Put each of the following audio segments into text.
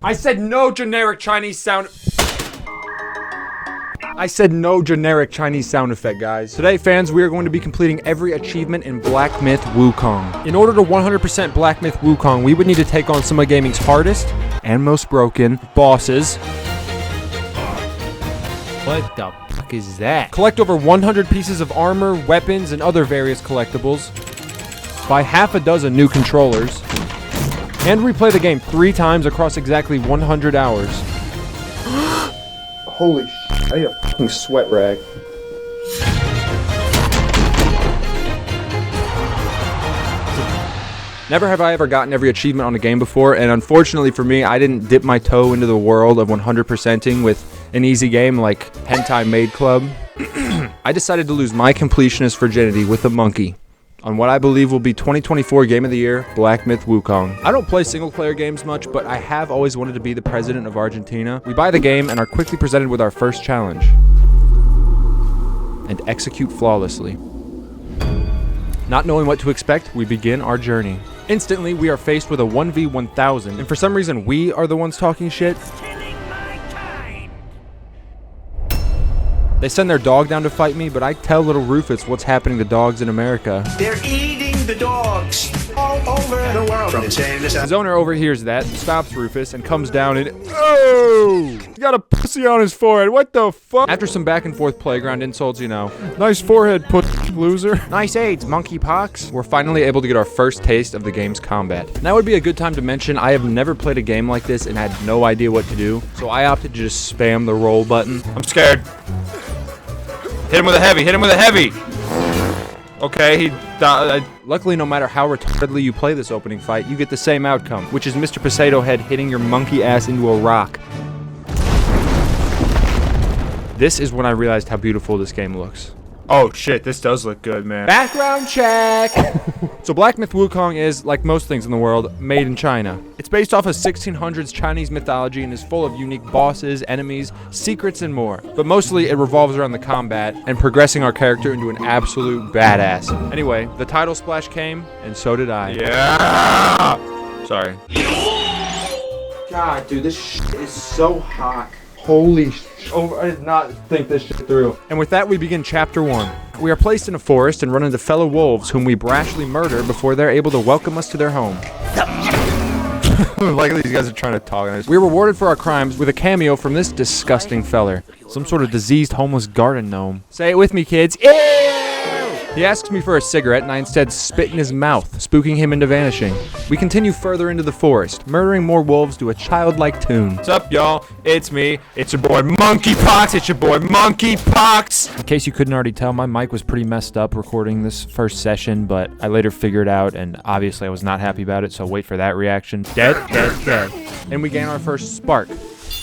I said no generic Chinese sound. I said no generic Chinese sound effect, guys. Today, fans, we are going to be completing every achievement in Black Myth Wukong. In order to 100% Black Myth Wukong, we would need to take on some of gaming's hardest and most broken bosses. What the fuck is that? Collect over 100 pieces of armor, weapons, and other various collectibles. Buy half a dozen new controllers. And replay the game 3 times across exactly 100 hours. Holy shit. I need a fucking sweat rag. Never have I ever gotten every achievement on a game before, and unfortunately for me, I didn't dip my toe into the world of 100%ing with an easy game like Hentai Maid Club. I decided to lose my completionist virginity with a monkey on what I believe will be 2024 Game of the Year, Black Myth Wukong. I don't play single-player games much, but I have always wanted to be the president of Argentina. We buy the game and are quickly presented with our first challenge. And execute flawlessly. Not knowing what to expect, we begin our journey. Instantly, we are faced with a 1v1000, and for some reason, we are the ones talking shit. They send their dog down to fight me, but I tell little Rufus what's happening to dogs in America. They're eating the dogs all over the world. His owner overhears that, stops Rufus, and comes down and... Oh! He's got a pussy on his forehead. What the fuck? After some back and forth playground insults, you know. Nice forehead, loser. Nice AIDS, monkeypox. We're finally able to get our first taste of the game's combat. Now would be a good time to mention I have never played a game like this and had no idea what to do, so I opted to just spam the roll button. I'm scared. Hit him with a heavy, hit him with a heavy! Okay, he died. Luckily, no matter how retardedly you play this opening fight, you get the same outcome, which is Mr. Potato Head hitting your monkey ass into a rock. This is when I realized how beautiful this game looks. Oh shit, this does look good, man. Background check! So Black Myth Wukong is, like most things in the world, made in China. It's based off of 1600s Chinese mythology and is full of unique bosses, enemies, secrets, and more. But mostly, it revolves around the combat and progressing our character into an absolute badass. Anyway, the title splash came, and so did I. Yeah! Sorry. God, dude, this shit is so hot. Holy shit. Oh, I did not think this shit through. And with that, we begin Chapter 1. We are placed in a forest and run into fellow wolves whom we brashly murder before they're able to welcome us to their home. Like these guys are trying to talk on us. We're rewarded for our crimes with a cameo from this disgusting feller. Some sort of diseased homeless garden gnome. Say it with me, kids. Ew! He asks me for a cigarette and I instead spit in his mouth, spooking him into vanishing. We continue further into the forest, murdering more wolves to a childlike tune. What's up, y'all? It's me. It's your boy Monkeypox. It's your boy Monkeypox. In case you couldn't already tell, my mic was pretty messed up recording this first session, but I later figured out, and obviously I was not happy about it, so wait for that reaction. Dead, dead, dead. And we gain our first spark.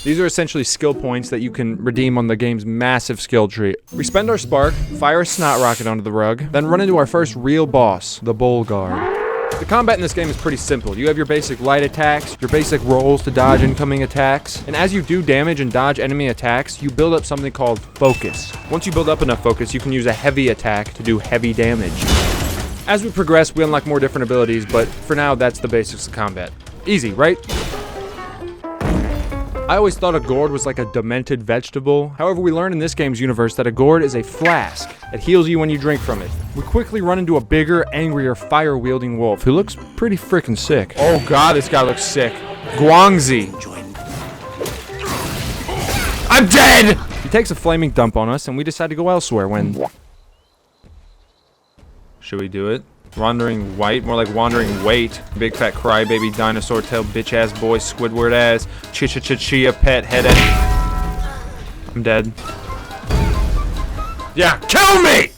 These are essentially skill points that you can redeem on the game's massive skill tree. We spend our spark, fire a snot rocket onto the rug, then run into our first real boss, the Bull Guard. The combat in this game is pretty simple. You have your basic light attacks, your basic rolls to dodge incoming attacks, and as you do damage and dodge enemy attacks, you build up something called focus. Once you build up enough focus, you can use a heavy attack to do heavy damage. As we progress, we unlock more different abilities, but for now, that's the basics of combat. Easy, right? I always thought a gourd was like a demented vegetable. However, we learn in this game's universe that a gourd is a flask that heals you when you drink from it. We quickly run into a bigger, angrier, fire-wielding wolf who looks pretty freaking sick. Oh god, this guy looks sick. Guangzi. I'm dead! He takes a flaming dump on us and we decide to go elsewhere when... Should we do it? Wandering white, more like wandering weight. Big fat crybaby dinosaur tail bitch ass boy Squidward ass chia pet head ass. I'm dead. Yeah, kill me!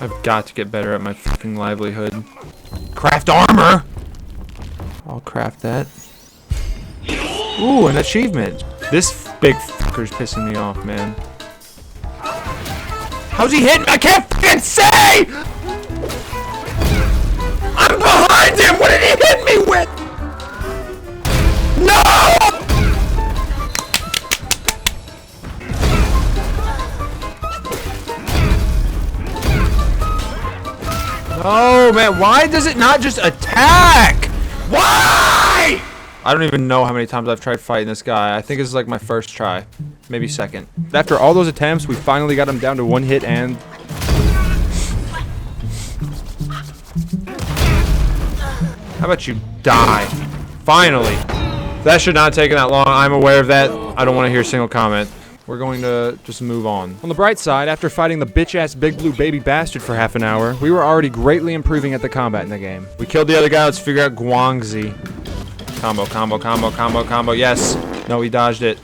I've got to get better at my fucking livelihood. Craft armor! I'll craft that. Ooh, an achievement. This big fucker's pissing me off, man. How's he hitting? I can't fucking say! I'm behind him! What did he hit me with? No! Oh, man. Why does it not just attack? Why? I don't even know how many times I've tried fighting this guy. I think this is like my first try. Maybe second. After all those attempts, we finally got him down to 1 hit and... How about you die? Finally. That should not have taken that long. I'm aware of that. I don't want to hear a single comment. We're going to just move on. On the bright side, after fighting the bitch-ass big blue baby bastard for half an hour, we were already greatly improving at the combat in the game. We killed the other guy. Let's figure out Guangzi. Combo, combo, combo, combo, combo. Yes. No, he dodged it.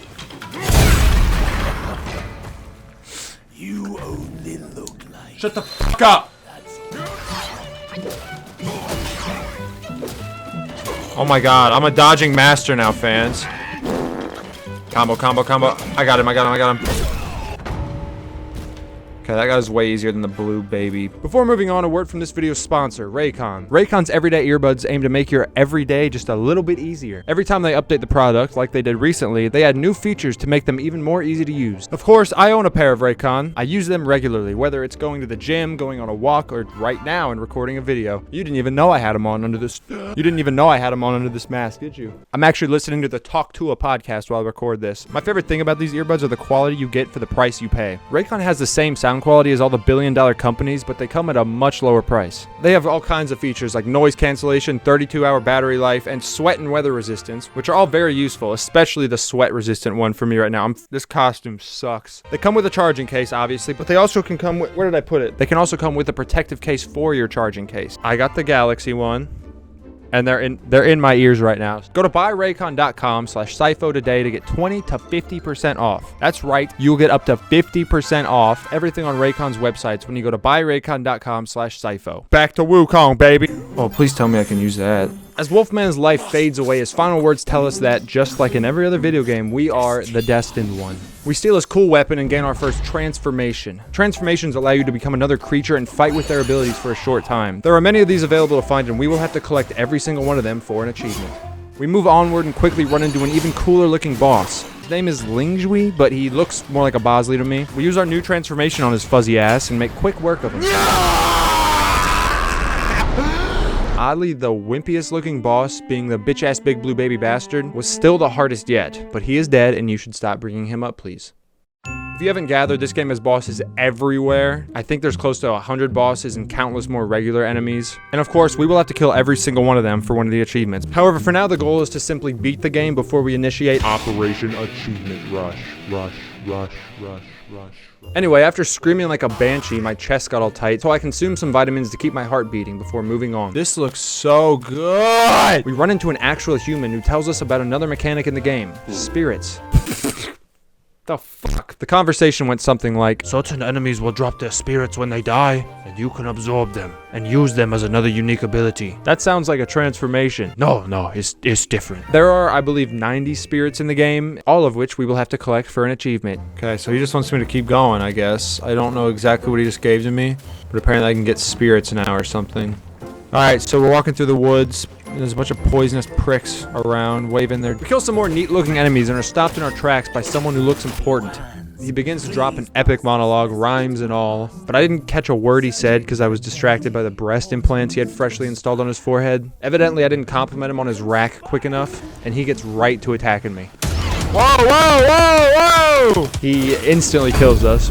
You only look like... Shut the fuck up! Oh my god, I'm a dodging master now, fans. Combo, combo, combo. I got him, I got him, I got him. Okay, that guy was way easier than the blue baby. Before moving on, a word from this video's sponsor, Raycon. Raycon's everyday earbuds aim to make your everyday just a little bit easier. Every time they update the product, like they did recently, they add new features to make them even more easy to use. Of course, I own a pair of Raycon. I use them regularly, whether it's going to the gym, going on a walk, or right now and recording a video. You didn't even know I had them on under this... You didn't even know I had them on under this mask, did you? I'm actually listening to the Talk to a podcast while I record this. My favorite thing about these earbuds are the quality you get for the price you pay. Raycon has the same sound quality as all the billion-dollar companies, but they come at a much lower price. They have all kinds of features like noise cancellation, 32-hour battery life, and sweat and weather resistance, which are all very useful, especially the sweat-resistant one for me right now. This costume sucks. They come with a charging case, obviously, but they also can come with... Where did I put it? They can also come with a protective case for your charging case. I got the Galaxy one. And they're in my ears right now. Go to buyraycon.com/Sipho today to get 20 to 50% off. That's right, you'll get up to 50% off everything on Raycon's websites when you go to buyraycon.com/Sipho. Back to Wukong, baby. Oh, please tell me I can use that. As Wolfman's life fades away, his final words tell us that, just like in every other video game, we are the destined one. We steal his cool weapon and gain our first transformation. Transformations allow you to become another creature and fight with their abilities for a short time. There are many of these available to find, and we will have to collect every single one of them for an achievement. We move onward and quickly run into an even cooler looking boss. His name is Lingzhui, but he looks more like a Bosley to me. We use our new transformation on his fuzzy ass and make quick work of him. Oddly, the wimpiest looking boss, being the bitch-ass big blue baby bastard, was still the hardest yet, but he is dead and you should stop bringing him up, please. If you haven't gathered, this game has bosses everywhere. I think there's close to 100 bosses and countless more regular enemies. And of course, we will have to kill every single one of them for one of the achievements. However, for now, the goal is to simply beat the game before we initiate Operation Achievement Rush. Anyway, after screaming like a banshee, my chest got all tight, so I consumed some vitamins to keep my heart beating before moving on. This looks so good! We run into an actual human who tells us about another mechanic in the game. Spirits. The fuck? The conversation went something like, certain enemies will drop their spirits when they die, and you can absorb them, and use them as another unique ability. That sounds like a transformation. No, it's different. There are, I believe, 90 spirits in the game, all of which we will have to collect for an achievement. Okay, so he just wants me to keep going, I guess. I don't know exactly what he just gave to me, but apparently I can get spirits now or something. Alright, so we're walking through the woods. There's a bunch of poisonous pricks around, waving their... We kill some more neat-looking enemies and are stopped in our tracks by someone who looks important. He begins to drop an epic monologue, rhymes and all, but I didn't catch a word he said because I was distracted by the breast implants he had freshly installed on his forehead. Evidently, I didn't compliment him on his rack quick enough, and he gets right to attacking me. Whoa! He instantly kills us.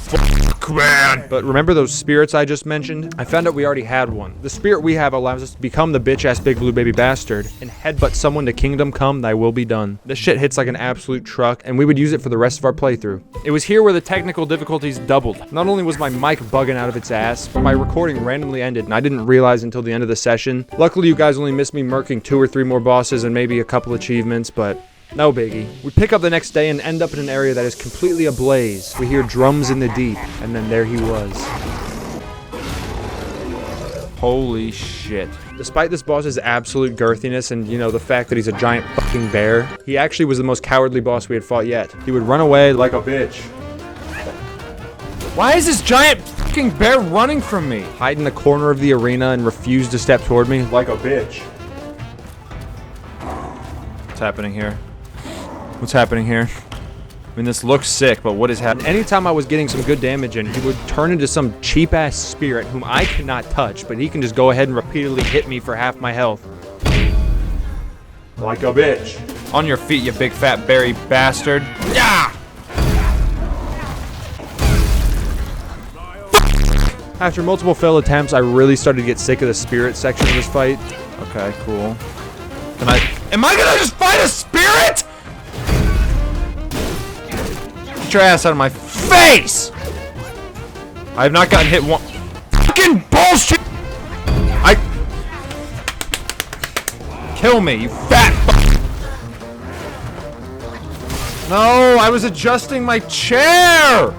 Fuck, man. But remember those spirits I just mentioned? I found out we already had one. The spirit we have allows us to become the bitch-ass big blue baby bastard and headbutt someone to kingdom come, thy will be done. This shit hits like an absolute truck, and we would use it for the rest of our playthrough. It was here where the technical difficulties doubled. Not only was my mic bugging out of its ass, but my recording randomly ended, and I didn't realize until the end of the session. Luckily, you guys only missed me murking 2 or 3 more bosses and maybe a couple achievements, but... no biggie. We pick up the next day and end up in an area that is completely ablaze. We hear drums in the deep, and then there he was. Holy shit. Despite this boss's absolute girthiness and, you know, the fact that he's a giant fucking bear, he actually was the most cowardly boss we had fought yet. He would run away like a bitch. Why is this giant fucking bear running from me? Hide in the corner of the arena and refuse to step toward me like a bitch. What's happening here? What's happening here? mean, this looks sick, but what is happening? Anytime I was getting some good damage in, he would turn into some cheap-ass spirit whom I cannot touch, but he can just go ahead and repeatedly hit me for half my health. Like a bitch. On your feet, you big fat berry bastard. Yeah! After multiple failed attempts, I really started to get sick of the spirit section of this fight. Okay, cool. Am I gonna just fight a spirit? Get your ass out of my face! I have not gotten hit one. Fucking bullshit! Kill me, you fat No, I was adjusting my chair!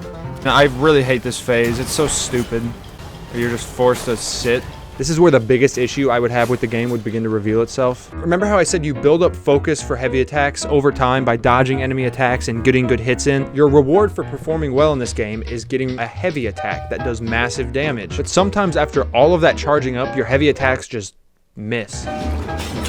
Now, I really hate this phase. It's so stupid. Where you're just forced to sit. This is where the biggest issue I would have with the game would begin to reveal itself. Remember how I said you build up focus for heavy attacks over time by dodging enemy attacks and getting good hits in? Your reward for performing well in this game is getting a heavy attack that does massive damage. But sometimes after all of that charging up, your heavy attacks just miss.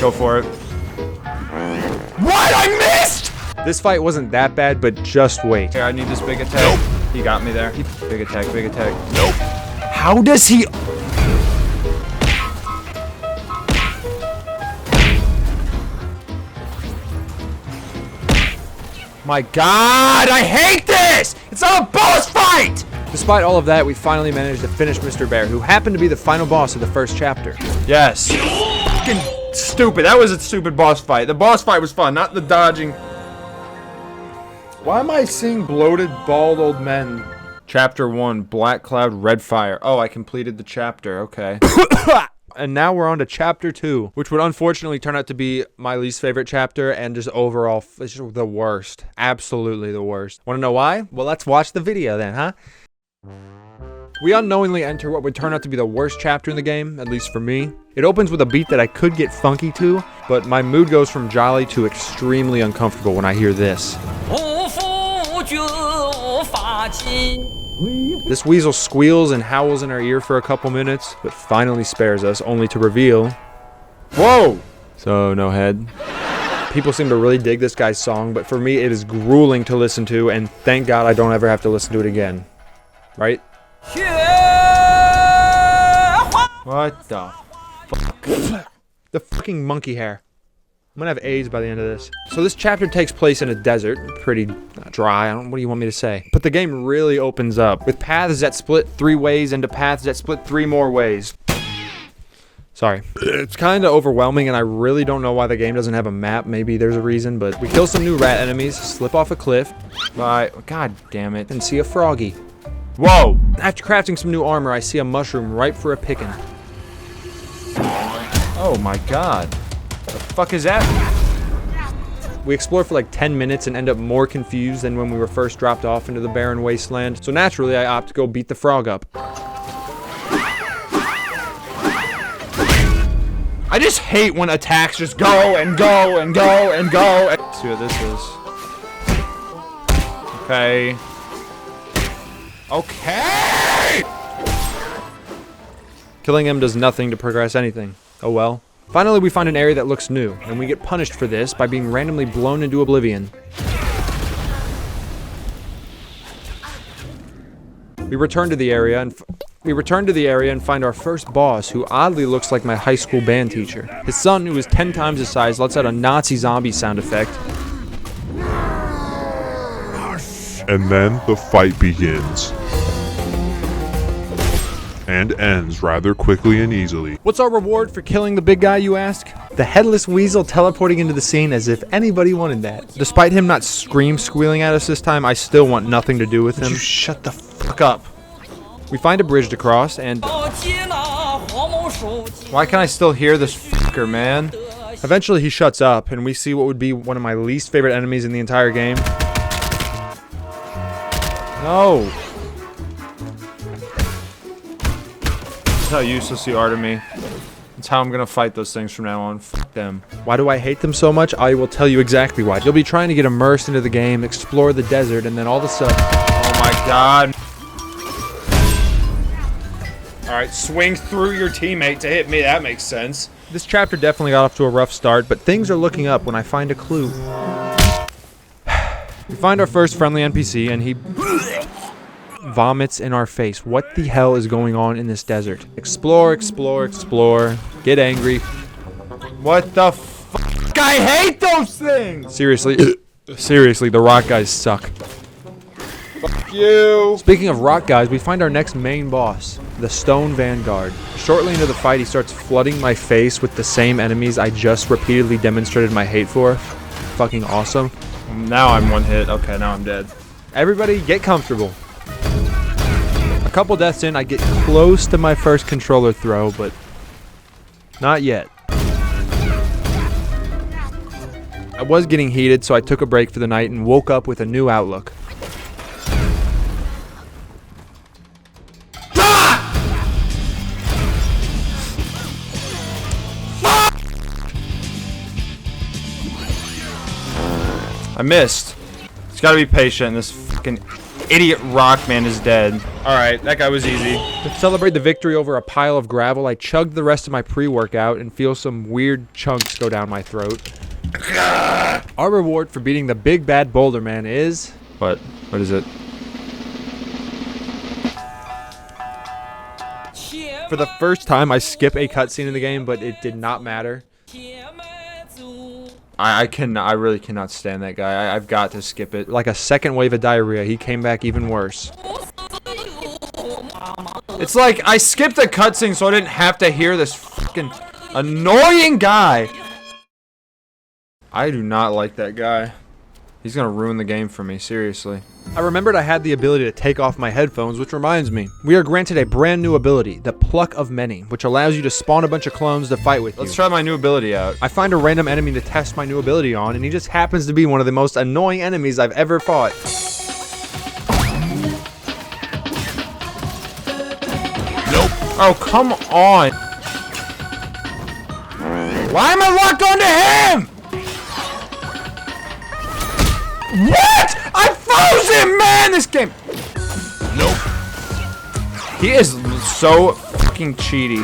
Go for it. What? I missed! This fight wasn't that bad, but just wait. Here, I need this big attack. Nope. He got me there. Big attack, big attack. Nope. How does he... My God, I hate this! It's not a boss fight! Despite all of that, we finally managed to finish Mr. Bear, who happened to be the final boss of the first chapter. Yes. Fucking stupid. That was a stupid boss fight. The boss fight was fun, not the dodging. Why am I seeing bloated, bald old men? Chapter 1, Black Cloud, Red Fire. Oh, I completed the chapter. Okay. And now we're on to chapter 2, which would unfortunately turn out to be my least favorite chapter and just overall, it's just the worst. Absolutely the worst. Want to know why? Well, let's watch the video then, huh? We unknowingly enter what would turn out to be the worst chapter in the game, at least for me. It opens with a beat that I could get funky to, but my mood goes from jolly to extremely uncomfortable when I hear this. This weasel squeals and howls in our ear for a couple minutes, but finally spares us, only to reveal... Whoa! So, no head. People seem to really dig this guy's song, but for me it is grueling to listen to, and thank God I don't ever have to listen to it again. Right? What the fuck? The fucking monkey hair. I'm gonna have AIDS by the end of this. So this chapter takes place in a desert, pretty dry. What do you want me to say? But the game really opens up with paths that split 3 ways into paths that split 3 more ways. Sorry. It's kind of overwhelming, and I really don't know why the game doesn't have a map. Maybe there's a reason, but we kill some new rat enemies, slip off a cliff, God damn it, and see a froggy. Whoa! After crafting some new armor, I see a mushroom ripe for a picking. Oh my God. The fuck is that? We explore for like 10 minutes and end up more confused than when we were first dropped off into the barren wasteland. So naturally, I opt to go beat the frog up. I just hate when attacks just go and go and go and go. Let's see what this is. Okay. Okay! Killing him does nothing to progress anything. Oh well. Finally, we find an area that looks new, and we get punished for this by being randomly blown into oblivion. We return to the area and find our first boss, who oddly looks like my high school band teacher. His son, who is 10 times his size, lets out a Nazi zombie sound effect. And then the fight begins. And ends rather quickly and easily. What's our reward for killing the big guy, you ask? The headless weasel teleporting into the scene as if anybody wanted that. Despite him not squealing at us this time, I still want nothing to do with him. Would you shut the fuck up? We find a bridge to cross, and... Why can I still hear this fucker, man? Eventually he shuts up, and we see what would be one of my least favorite enemies in the entire game. No! That's how useless you are to me. That's how I'm gonna fight those things from now on. Fuck them. Why do I hate them so much? I will tell you exactly why. You'll be trying to get immersed into the game, explore the desert, and then all of a sudden... Oh my God. Alright, swing through your teammate to hit me. That makes sense. This chapter definitely got off to a rough start, but things are looking up when I find a clue. We find our first friendly NPC, and he vomits in our face. What the hell is going on in this desert? Explore, explore, explore. Get angry. What the fuck? I hate those things! Seriously. Seriously, the rock guys suck. Fuck you! Speaking of rock guys, we find our next main boss, the Stone Vanguard. Shortly into the fight, he starts flooding my face with the same enemies I just repeatedly demonstrated my hate for. Fucking awesome. Now I'm one hit. Okay, now I'm dead. Everybody, get comfortable. A couple deaths in, I get close to my first controller throw, but not yet. I was getting heated, so I took a break for the night and woke up with a new outlook. I missed. It's gotta be patient. This fucking idiot rock man is dead. Alright, that guy was easy. To celebrate the victory over a pile of gravel, I chugged the rest of my pre-workout and feel some weird chunks go down my throat. Our reward for beating the big bad boulder man is... What? What is it? For the first time, I skip a cutscene in the game, but it did not matter. I really cannot stand that guy. I've got to skip it. Like a second wave of diarrhea, he came back even worse. It's like I skipped a cutscene so I didn't have to hear this fucking annoying guy. I do not like that guy. He's gonna ruin the game for me, seriously. I remembered I had the ability to take off my headphones, which reminds me. We are granted a brand new ability, the Pluck of Many, which allows you to spawn a bunch of clones to fight with you. Let's try my new ability out. I find a random enemy to test my new ability on, and he just happens to be one of the most annoying enemies I've ever fought. Nope. Oh, come on. Why am I locked onto him? What? I froze him, man! This game. Nope. He is so fucking cheaty.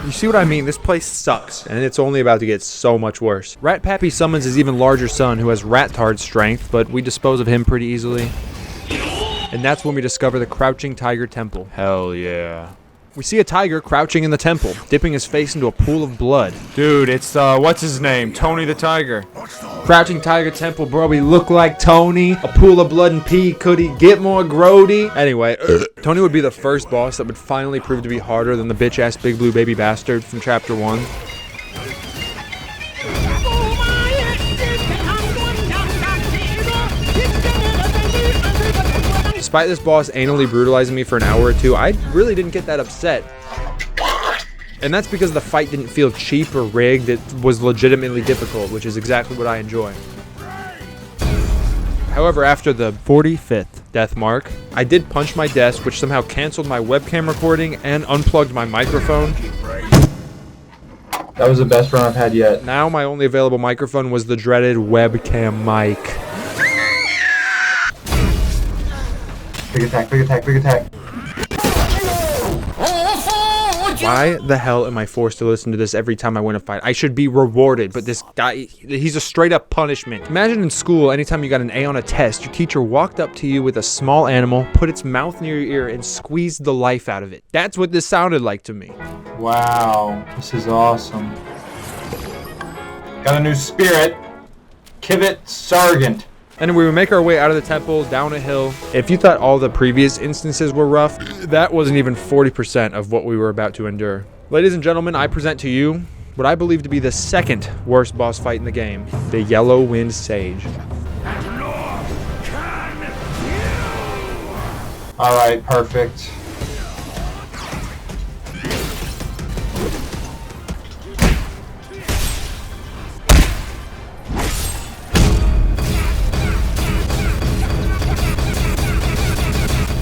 You see what I mean? This place sucks, and it's only about to get so much worse. Rat Pappy summons his even larger son, who has rat-tard strength, but we dispose of him pretty easily. And that's when we discover the Crouching Tiger Temple. Hell yeah. We see a tiger crouching in the temple, dipping his face into a pool of blood. Dude, it's, what's his name? Tony the Tiger. Crouching Tiger Temple, bro, we look like Tony. A pool of blood and pee, could he get more grody? Anyway, Tony would be the first boss that would finally prove to be harder than the bitch-ass big blue baby bastard from Chapter 1. Despite this boss anally brutalizing me for an hour or two, I really didn't get that upset. And that's because the fight didn't feel cheap or rigged, it was legitimately difficult, which is exactly what I enjoy. However, after the 45th death mark, I did punch my desk, which somehow canceled my webcam recording and unplugged my microphone. That was the best run I've had yet. Now my only available microphone was the dreaded webcam mic. Big attack, big attack, big attack. Why the hell am I forced to listen to this every time I win a fight? I should be rewarded, but this guy, he's a straight up punishment. Imagine in school, anytime you got an A on a test, your teacher walked up to you with a small animal, put its mouth near your ear, and squeezed the life out of it. That's what this sounded like to me. Wow, this is awesome. Got a new spirit. Kivit Sargent. And we would make our way out of the temple, down a hill. If you thought all the previous instances were rough, that wasn't even 40% of what we were about to endure. Ladies and gentlemen, I present to you what I believe to be the second worst boss fight in the game, the Yellow Wind Sage. Alright, perfect.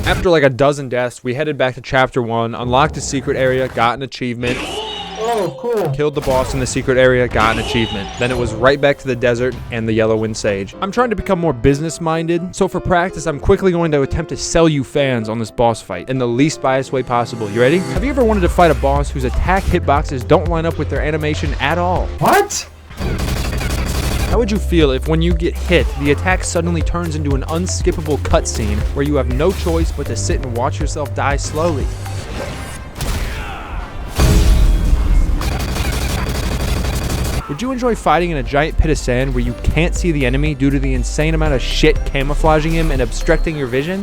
After like a dozen deaths, we headed back to Chapter 1, unlocked a secret area, got an achievement. Oh, cool. Killed the boss in the secret area, got an achievement. Then it was right back to the desert and the Yellow Wind Sage. I'm trying to become more business-minded, so for practice, I'm quickly going to attempt to sell you fans on this boss fight in the least biased way possible. You ready? Have you ever wanted to fight a boss whose attack hitboxes don't line up with their animation at all? What? How would you feel if when you get hit, the attack suddenly turns into an unskippable cutscene where you have no choice but to sit and watch yourself die slowly? Would you enjoy fighting in a giant pit of sand where you can't see the enemy due to the insane amount of shit camouflaging him and obstructing your vision?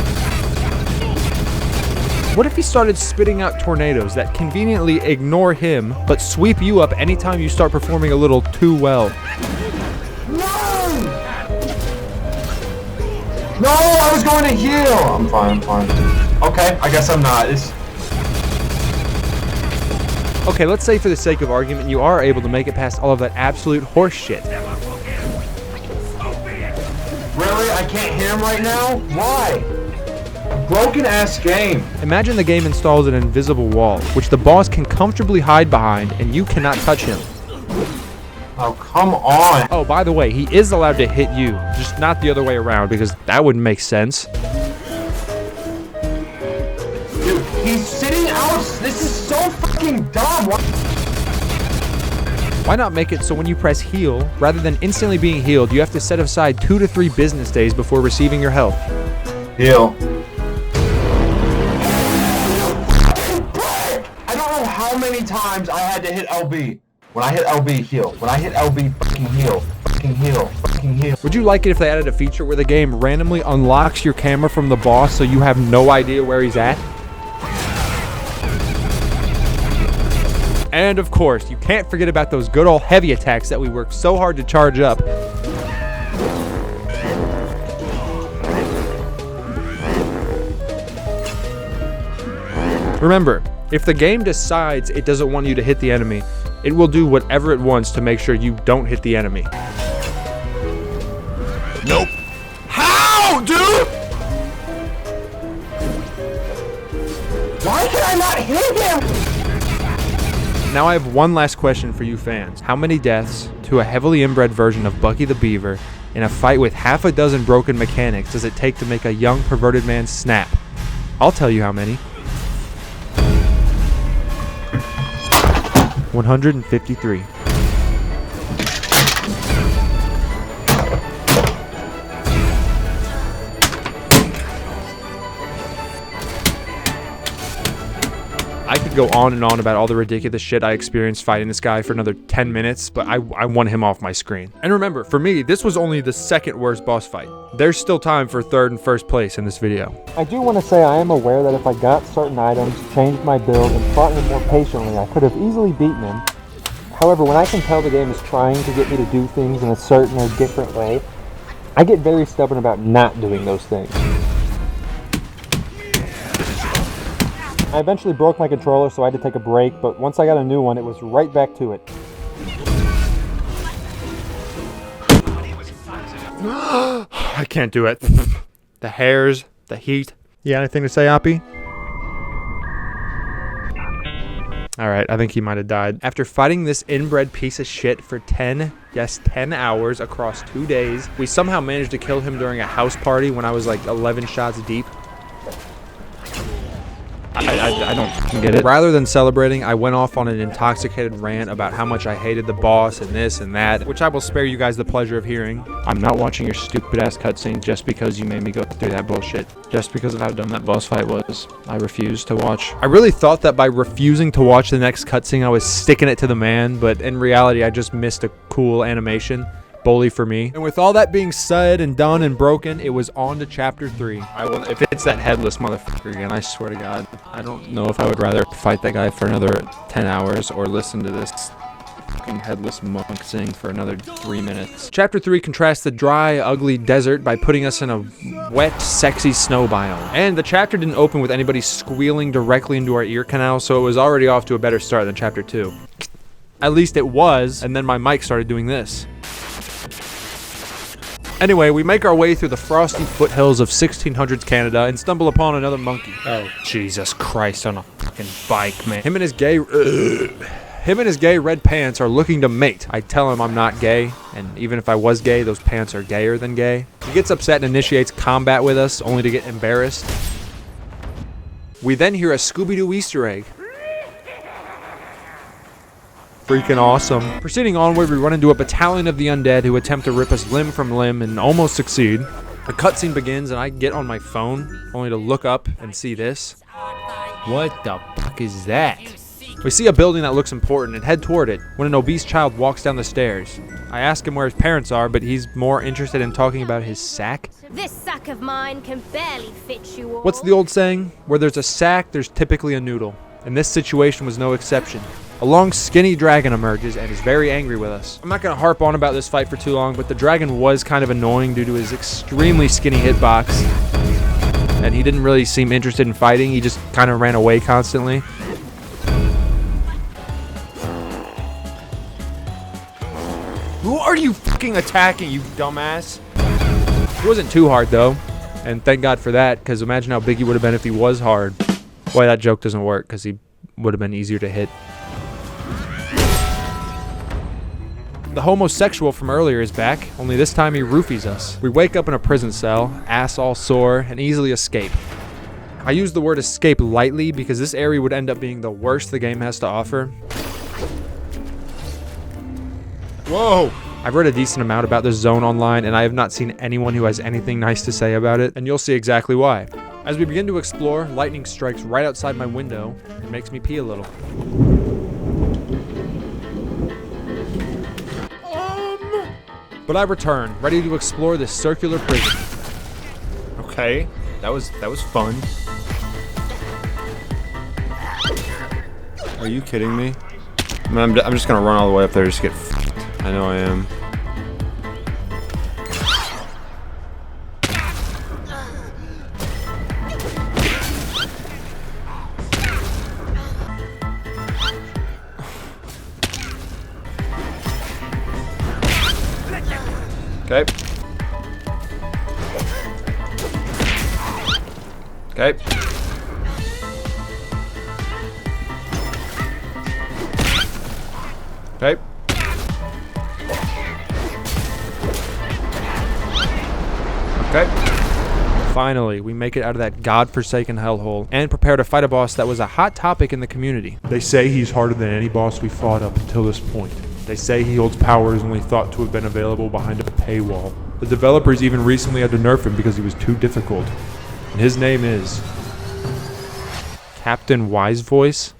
What if he started spitting out tornadoes that conveniently ignore him but sweep you up anytime you start performing a little too well? No! No, I was going to heal! I'm fine. Okay, I guess I'm not. Okay, let's say for the sake of argument, you are able to make it past all of that absolute horse shit. Really? I can't hear him right now? Why? Broken ass game. Imagine the game installs an invisible wall, which the boss can comfortably hide behind, and you cannot touch him. Oh, come on. Oh, by the way, he is allowed to hit you, just not the other way around, because that wouldn't make sense. Dude, he's sitting out. This is so fucking dumb. Why not make it so when you press heal, rather than instantly being healed, you have to set aside 2 to 3 business days before receiving your health? Heal. I don't know how many times I had to hit LB. When I hit LB, heal. When I hit LB, fucking heal. Fucking heal. Fucking heal. Would you like it if they added a feature where the game randomly unlocks your camera from the boss so you have no idea where he's at? And of course, you can't forget about those good old heavy attacks that we worked so hard to charge up. Remember, if the game decides it doesn't want you to hit the enemy, it will do whatever it wants to make sure you don't hit the enemy. Nope. How, dude? Why can I not hit him? Now I have one last question for you fans. How many deaths to a heavily inbred version of Bucky the Beaver in a fight with half a dozen broken mechanics does it take to make a young perverted man snap? I'll tell you how many. 153. I could go on and on about all the ridiculous shit I experienced fighting this guy for another 10 minutes, but I want him off my screen. And remember, for me, this was only the second worst boss fight. There's still time for third and first place in this video. I do want to say I am aware that if I got certain items, changed my build, and fought him more patiently, I could have easily beaten him. However, when I can tell the game is trying to get me to do things in a certain or different way, I get very stubborn about not doing those things. I eventually broke my controller, so I had to take a break, but once I got a new one, it was right back to it. I can't do it. The hairs, the heat. You got anything to say, Oppie? Alright, I think he might have died. After fighting this inbred piece of shit for 10 hours across 2 days, we somehow managed to kill him during a house party when I was like 11 shots deep. I don't fucking get it. Rather than celebrating, I went off on an intoxicated rant about how much I hated the boss and this and that, which I will spare you guys the pleasure of hearing. I'm not watching your stupid ass cutscene just because you made me go through that bullshit. Just because of how dumb that boss fight was, I refused to watch. I really thought that by refusing to watch the next cutscene, I was sticking it to the man, but in reality, I just missed a cool animation. Bully for me. And with all that being said and done and broken, it was on to chapter 3. If it's that headless motherfucker again, I swear to God, I don't know if I would rather fight that guy for another 10 hours or listen to this fucking headless monk sing for another 3 minutes. Chapter 3 contrasts the dry, ugly desert by putting us in a wet, sexy snow biome. And the chapter didn't open with anybody squealing directly into our ear canal, so it was already off to a better start than chapter 2. At least it was, and then my mic started doing this. Anyway, we make our way through the frosty foothills of 1600s Canada and stumble upon another monkey. Oh, Jesus Christ, on a fucking bike, man. Him and his gay red pants are looking to mate. I tell him I'm not gay, and even if I was gay, those pants are gayer than gay. He gets upset and initiates combat with us, only to get embarrassed. We then hear a Scooby-Doo Easter egg. freaking awesome. Proceeding onward, we run into a battalion of the undead who attempt to rip us limb from limb and almost succeed. The cutscene begins and I get on my phone, only to look up and see this. What the fuck is that? We see a building that looks important and head toward it when an obese child walks down the stairs. I ask him where his parents are, but he's more interested in talking about his sack. This sack of mine can barely fit you all. What's the old saying? Where there's a sack, there's typically a noodle. And this situation was no exception. A long, skinny dragon emerges and is very angry with us. I'm not going to harp on about this fight for too long, but the dragon was kind of annoying due to his extremely skinny hitbox. And he didn't really seem interested in fighting, he just kind of ran away constantly. Who are you fucking attacking, you dumbass? It wasn't too hard though, and thank God for that, because imagine how big he would have been if he was hard. Boy, that joke doesn't work, because he would have been easier to hit. The homosexual from earlier is back, only this time he roofies us. We wake up in a prison cell, ass all sore, and easily escape. I use the word escape lightly because this area would end up being the worst the game has to offer. Whoa! I've read a decent amount about this zone online, and I have not seen anyone who has anything nice to say about it, and you'll see exactly why. As we begin to explore, lightning strikes right outside my window and makes me pee a little. But I return, ready to explore this circular prison. Okay, that was fun. Are you kidding me? I'm just gonna run all the way up there just to get f***ed. I know I am. Okay. Okay. Okay. Okay. Finally, we make it out of that godforsaken hellhole and prepare to fight a boss that was a hot topic in the community. They say he's harder than any boss we fought up until this point. They say he holds powers only thought to have been available behind a paywall. The developers even recently had to nerf him because he was too difficult. And his name is Captain Wise Voice.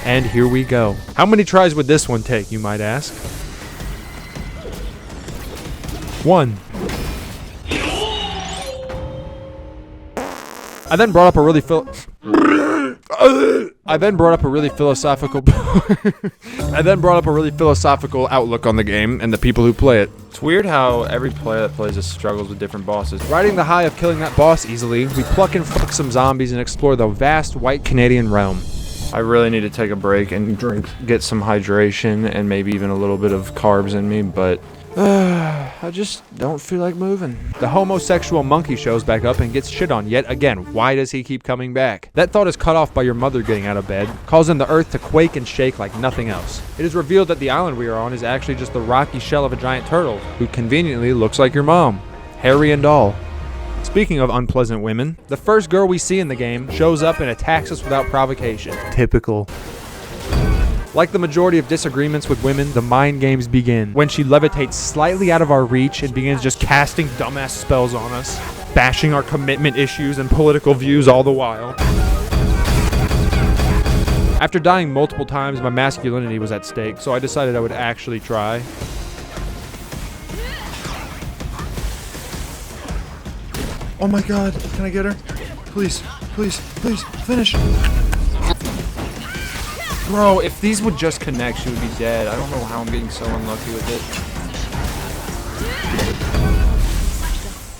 And here we go. How many tries would this one take, you might ask? 1. I then brought up a really philosophical outlook on the game and the people who play it. It's weird how every player that plays this struggles with different bosses. Riding the high of killing that boss easily, we pluck and fuck some zombies and explore the vast white Canadian realm. I really need to take a break and get some hydration and maybe even a little bit of carbs in me, but I just don't feel like moving. The homosexual monkey shows back up and gets shit on yet again. Why does he keep coming back? That thought is cut off by your mother getting out of bed, causing the earth to quake and shake like nothing else. It is revealed that the island we are on is actually just the rocky shell of a giant turtle, who conveniently looks like your mom, hairy and all. Speaking of unpleasant women, the first girl we see in the game shows up and attacks us without provocation. Typical. Like the majority of disagreements with women, the mind games begin when she levitates slightly out of our reach and begins just casting dumbass spells on us, bashing our commitment issues and political views all the while. After dying multiple times, my masculinity was at stake, so I decided I would actually try. Oh my god, can I get her? Please, please, please, finish. Bro, if these would just connect, she would be dead. I don't know how I'm getting so unlucky with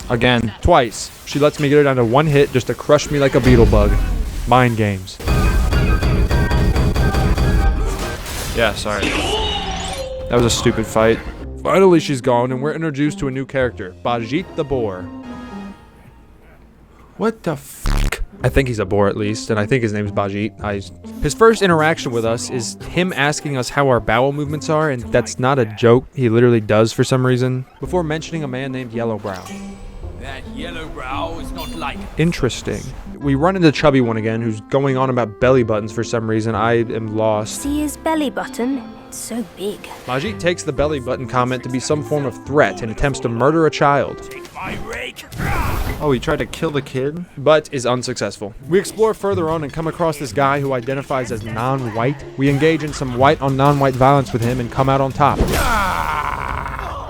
it. Again, twice. She lets me get her down to one hit just to crush me like a beetle bug. Mind games. Yeah, sorry. That was a stupid fight. Finally, she's gone, and we're introduced to a new character, Bajit the Boar. What the fuck? I think he's a boar at least, and I think his name's Bajit. His first interaction with us is him asking us how our bowel movements are, and that's not a joke. He literally does for some reason, before mentioning a man named Yellowbrow. That yellow brow is not like Interesting. We run into Chubby One again, who's going on about belly buttons for some reason. I am lost. See his belly button? It's so big. Majit takes the belly button comment to be some form of threat and attempts to murder a child. my rake. Oh, he tried to kill the kid? But is unsuccessful. We explore further on and come across this guy who identifies as non-white. We engage in some white on non-white violence with him and come out on top.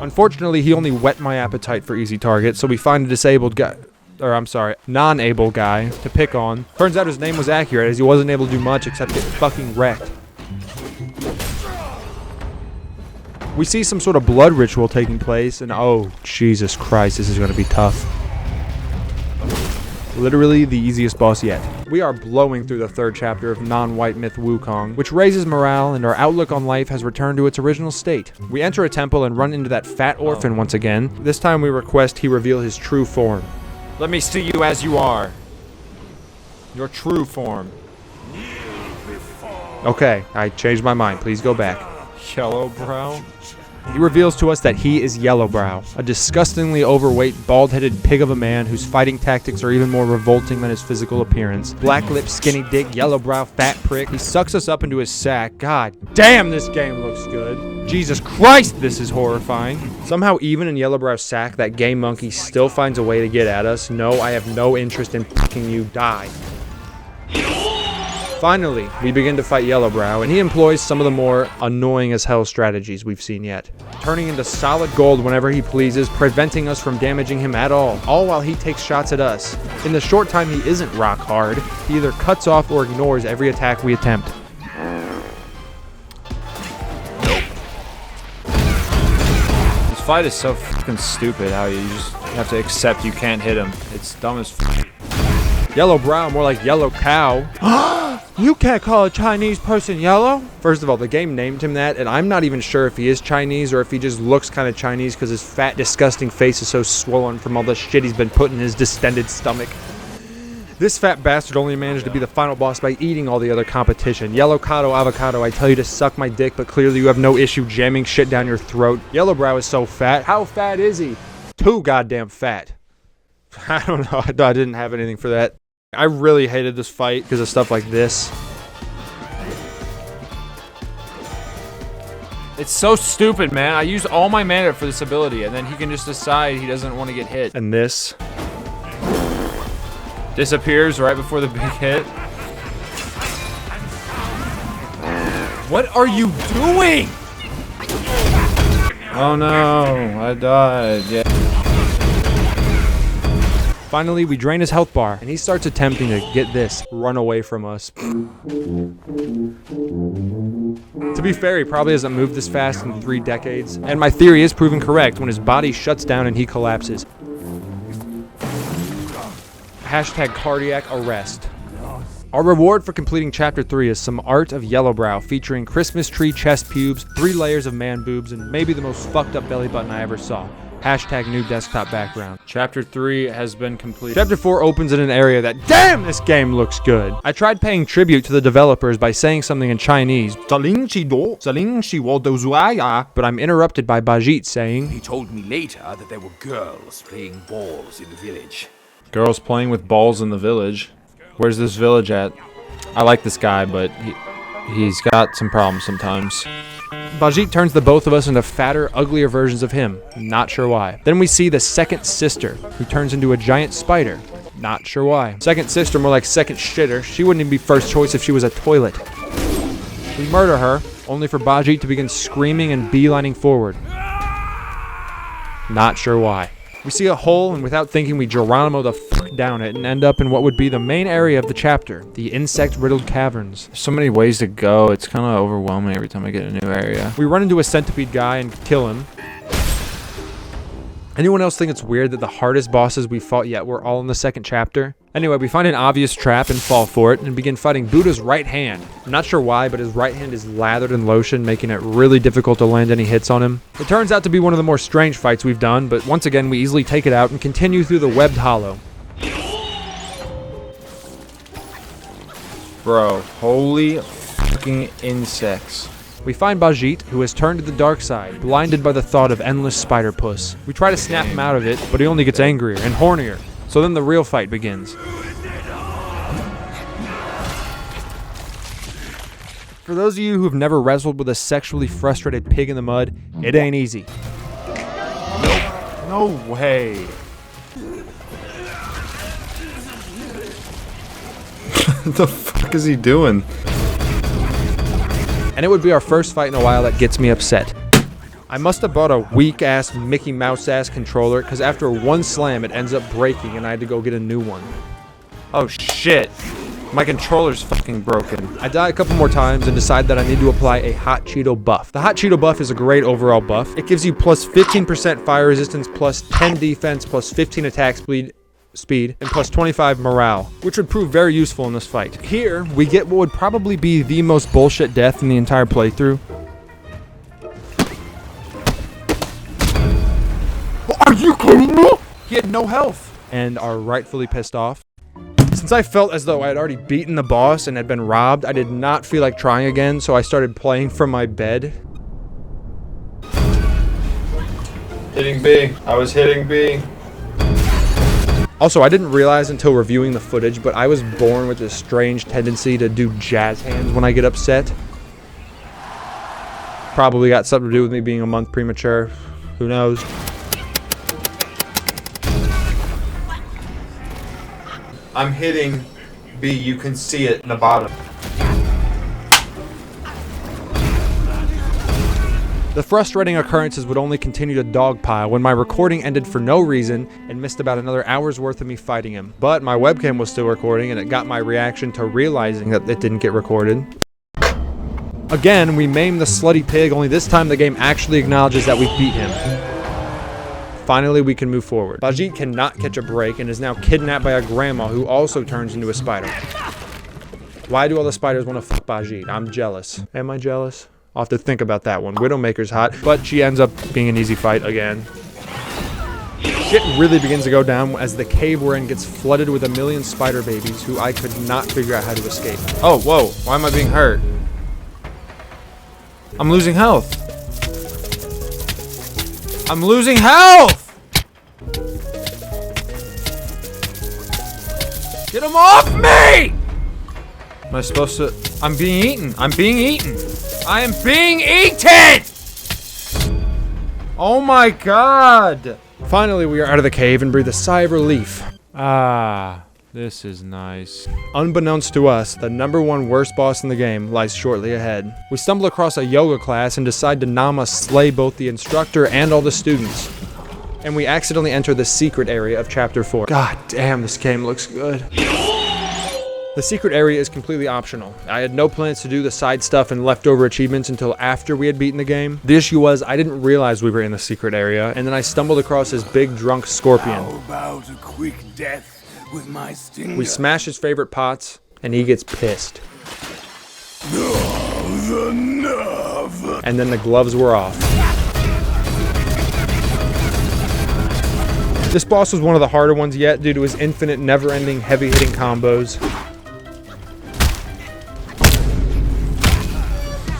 Unfortunately, he only whet my appetite for easy targets, so we find a disabled guy, or I'm sorry, non-able guy to pick on. Turns out his name was accurate as he wasn't able to do much except get fucking wrecked. We see some sort of blood ritual taking place, and oh, Jesus Christ, this is going to be tough. Literally the easiest boss yet. We are blowing through the third chapter of non-white myth Wukong, which raises morale and our outlook on life has returned to its original state. We enter a temple and run into that fat orphan once again. This time we request he reveal his true form. Let me see you as you are. Your true form. Okay, I changed my mind. Please go back. Yellowbrow? He reveals to us that he is Yellowbrow, a disgustingly overweight, bald-headed pig of a man whose fighting tactics are even more revolting than his physical appearance. Black-lipped, skinny dick, Yellowbrow, fat prick. He sucks us up into his sack. God damn, this game looks good. Jesus Christ, this is horrifying. Somehow, even in Yellowbrow's sack, that gay monkey still finds a way to get at us. No, I have no interest in fucking you. Die. Finally, we begin to fight Yellowbrow, and he employs some of the more annoying as hell strategies we've seen yet. Turning into solid gold whenever he pleases, preventing us from damaging him at all while he takes shots at us. In the short time he isn't rock hard, he either cuts off or ignores every attack we attempt. This fight is so fucking stupid how you just have to accept you can't hit him. It's dumb as f. Yellowbrow, more like yellow cow. You can't call a Chinese person yellow? First of all, the game named him that, and I'm not even sure if he is Chinese or if he just looks kind of Chinese because his fat, disgusting face is so swollen from all the shit he's been putting in his distended stomach. This fat bastard only managed to be the final boss by eating all the other competition. Yellowcado avocado, I tell you to suck my dick, but clearly you have no issue jamming shit down your throat. Yellowbrow is so fat. How fat is he? Too goddamn fat. I don't know. I didn't have anything for that. I really hated this fight because of stuff like this. It's so stupid, man. I use all my mana for this ability, and then he can just decide he doesn't want to get hit. And this disappears right before the big hit. What are you doing? Oh no, I died. Yeah. Finally, we drain his health bar, and he starts attempting to get this, run away from us. To be fair, he probably hasn't moved this fast in 3 decades, and my theory is proven correct when his body shuts down and he collapses. Hashtag cardiac arrest. Our reward for completing Chapter 3 is some art of Yellowbrow featuring Christmas tree chest pubes, 3 layers of man boobs, and maybe the most fucked up belly button I ever saw. Hashtag new desktop background. Chapter 3 has been completed. Chapter 4 opens in an area that, damn, this game looks good. I tried paying tribute to the developers by saying something in Chinese, but I'm interrupted by Bajit saying, He told me later that there were girls playing balls in the village. Girls playing with balls in the village. Where's this village at? I like this guy, but he's got some problems sometimes. Bajit turns the both of us into fatter, uglier versions of him. Not sure why. Then we see the second sister, who turns into a giant spider. Not sure why. Second sister, more like second shitter. She wouldn't even be first choice if she was a toilet. We murder her, only for Bajit to begin screaming and beelining forward. Not sure why. We see a hole, and without thinking, we Geronimo the fuck down it and end up in what would be the main area of the chapter, the insect-riddled caverns. There's so many ways to go, it's kind of overwhelming every time I get a new area. We run into a centipede guy and kill him. Anyone else think it's weird that the hardest bosses we fought yet were all in the second chapter? Anyway, we find an obvious trap and fall for it and begin fighting Buddha's right hand. I'm not sure why, but his right hand is lathered in lotion, making it really difficult to land any hits on him. It turns out to be one of the more strange fights we've done, but once again we easily take it out and continue through the webbed hollow. Bro, holy fucking insects. We find Bajit, who has turned to the dark side, blinded by the thought of endless spider puss. We try to snap him out of it, but he only gets angrier and hornier. So then the real fight begins. For those of you who have never wrestled with a sexually frustrated pig in the mud, it ain't easy. No way. What the fuck is he doing? And it would be our first fight in a while that gets me upset. I must have bought a weak-ass Mickey Mouse-ass controller, because after one slam it ends up breaking and I had to go get a new one. Oh shit. My controller's fucking broken. I die a couple more times and decide that I need to apply a Hot Cheeto buff. The Hot Cheeto buff is a great overall buff. It gives you plus 15% fire resistance, plus 10 defense, plus 15 attack speed, and plus 25 morale, which would prove very useful in this fight. Here, we get what would probably be the most bullshit death in the entire playthrough. Are you kidding me? He had no health. And are rightfully pissed off. Since I felt as though I had already beaten the boss and had been robbed, I did not feel like trying again, so I started playing from my bed. Hitting B. I was hitting B. Also, I didn't realize until reviewing the footage, but I was born with this strange tendency to do jazz hands when I get upset. Probably got something to do with me being a month premature. Who knows? I'm hitting B. You can see it in the bottom. The frustrating occurrences would only continue to dogpile when my recording ended for no reason and missed about another hour's worth of me fighting him. But my webcam was still recording and it got my reaction to realizing that it didn't get recorded. Again, we maim the slutty pig, only this time the game actually acknowledges that we beat him. Finally, we can move forward. Bajit cannot catch a break and is now kidnapped by a grandma who also turns into a spider. Why do all the spiders want to fuck Bajit? I'm jealous. Am I jealous? I'll have to think about that one. Widowmaker's hot, but she ends up being an easy fight again. Shit really begins to go down as the cave we're in gets flooded with a million spider babies who I could not figure out how to escape. Oh, whoa. Why am I being hurt? I'm losing health. I'm losing health! Get him off me! Am I supposed to... I'm being eaten. I'm being eaten. I am being eaten! Oh my god! Finally, we are out of the cave and breathe a sigh of relief. Ah, this is nice. Unbeknownst to us, the #1 worst boss in the game lies shortly ahead. We stumble across a yoga class and decide to Nama slay both the instructor and all the students. And we accidentally enter the secret area of Chapter 4. God damn, this game looks good. The secret area is completely optional. I had no plans to do the side stuff and leftover achievements until after we had beaten the game. The issue was, I didn't realize we were in the secret area, and then I stumbled across this big drunk scorpion. How about a quick death with my stinger? We smash his favorite pots, and he gets pissed. The nerve! And then the gloves were off. This boss was one of the harder ones yet due to his infinite, never-ending, heavy-hitting combos.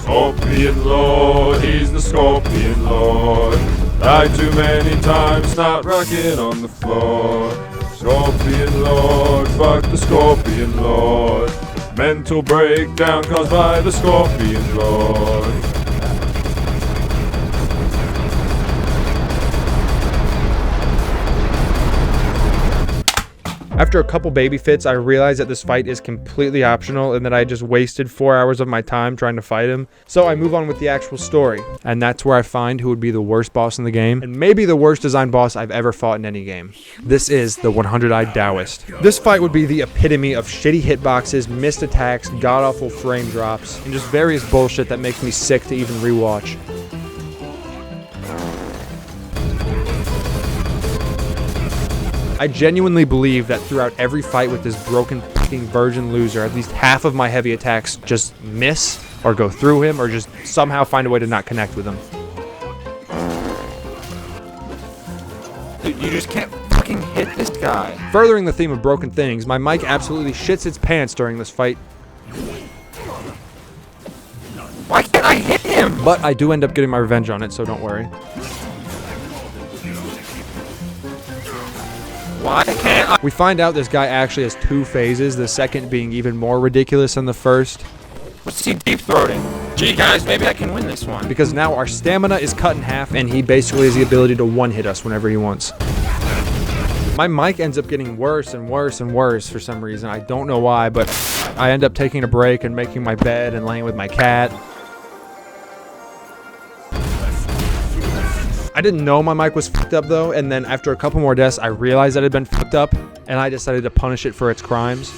Scorpion Lord, he's the Scorpion Lord. Died too many times, not rocking on the floor. Scorpion Lord, fuck the Scorpion Lord. Mental breakdown caused by the Scorpion Lord. After a couple baby fits, I realized that this fight is completely optional and that I just wasted 4 hours of my time trying to fight him. So I move on with the actual story. And that's where I find who would be the worst boss in the game, and maybe the worst designed boss I've ever fought in any game. This is the 100-Eyed Taoist. This fight would be the epitome of shitty hitboxes, missed attacks, god-awful frame drops, and just various bullshit that makes me sick to even rewatch. I genuinely believe that throughout every fight with this broken fucking virgin loser, at least half of my heavy attacks just miss, or go through him, or just somehow find a way to not connect with him. Dude, you just can't fucking hit this guy. Furthering the theme of broken things, my mic absolutely shits its pants during this fight. Why can't I hit him? him! But I do end up getting my revenge on it, so don't worry. Why can't I? We find out this guy actually has 2 phases, the second being even more ridiculous than the first. What's he deep-throating? Gee, guys, maybe I can win this one. Because now our stamina is cut in half, and he basically has the ability to one-hit us whenever he wants. My mic ends up getting worse and worse and worse for some reason. I don't know why, but I end up taking a break and making my bed and laying with my cat. I didn't know my mic was fucked up though, and then after a couple more deaths, I realized that it had been fucked up, and I decided to punish it for its crimes.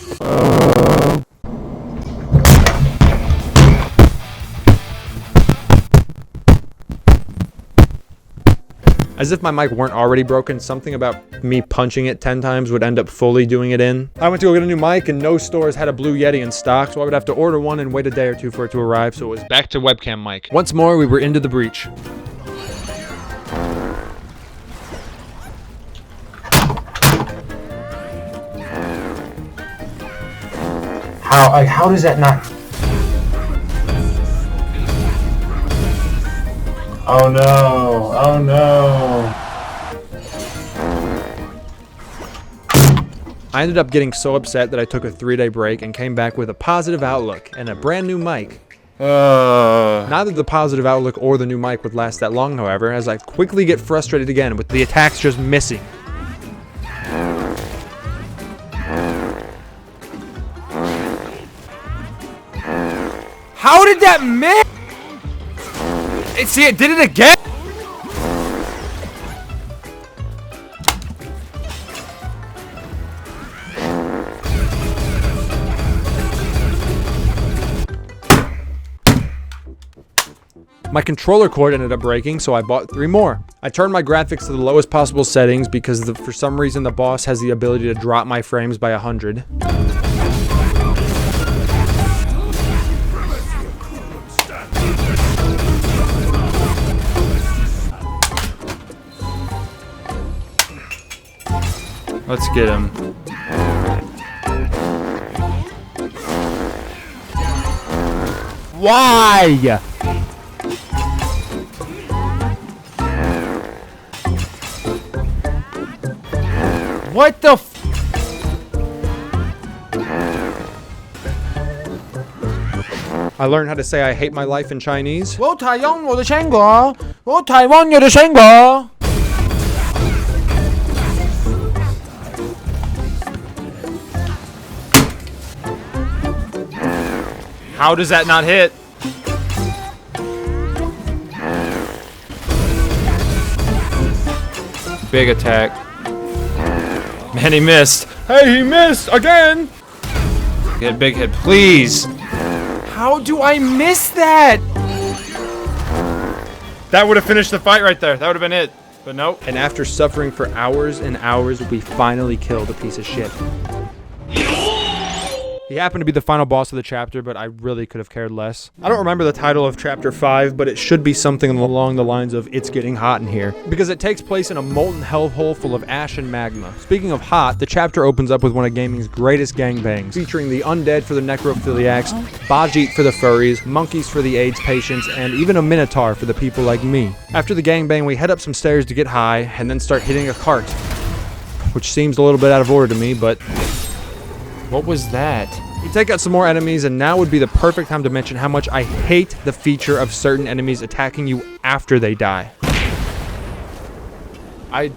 As if my mic weren't already broken, something about me punching it 10 times would end up fully doing it in. I went to go get a new mic and no stores had a Blue Yeti in stock, so I would have to order one and wait a day or 2 for it to arrive, so it was back to webcam mic. Once more, we were into the breach. How does that not? Oh no! Oh no! I ended up getting so upset that I took a 3-day break and came back with a positive outlook and a brand new mic. Neither the positive outlook or the new mic would last that long, however, as I quickly get frustrated again with the attacks just missing. How did that miss? See, it did it again. My controller cord ended up breaking, so I bought 3 more. I turned my graphics to the lowest possible settings because for some reason the boss has the ability to drop my frames by 100. Let's get him. Why? What the f— I learned how to say I hate my life in Chinese. 我讨厌我的生活，我讨厌我的生活。 How does that not hit? Big attack. Man, he missed. Hey, he missed again! Get a big hit, please. How do I miss that? That would have finished the fight right there. That would have been it. But nope. And after suffering for hours and hours, we finally killed a piece of shit. He happened to be the final boss of the chapter, but I really could have cared less. I don't remember the title of chapter 5, but it should be something along the lines of "It's getting hot in here," because it takes place in a molten hellhole full of ash and magma. Speaking of hot, the chapter opens up with one of gaming's greatest gangbangs, featuring the undead for the necrophiliacs, Bajit for the furries, monkeys for the AIDS patients, and even a minotaur for the people like me. After the gangbang, we head up some stairs to get high, and then start hitting a cart, which seems a little bit out of order to me, but what was that? We take out some more enemies, and now would be the perfect time to mention how much I hate the feature of certain enemies attacking you after they die. I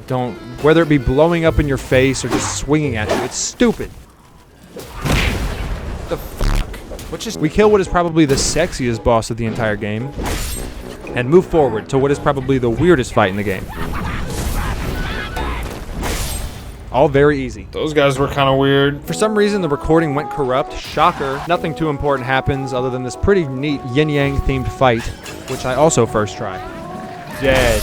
don't, whether it be blowing up in your face or just swinging at you, it's stupid. The fuck? We kill what is probably the sexiest boss of the entire game, and move forward to what is probably the weirdest fight in the game. All very easy. Those guys were kind of weird. For some reason, the recording went corrupt. Shocker. Nothing too important happens other than this pretty neat yin-yang themed fight, which I also first tried. Dead.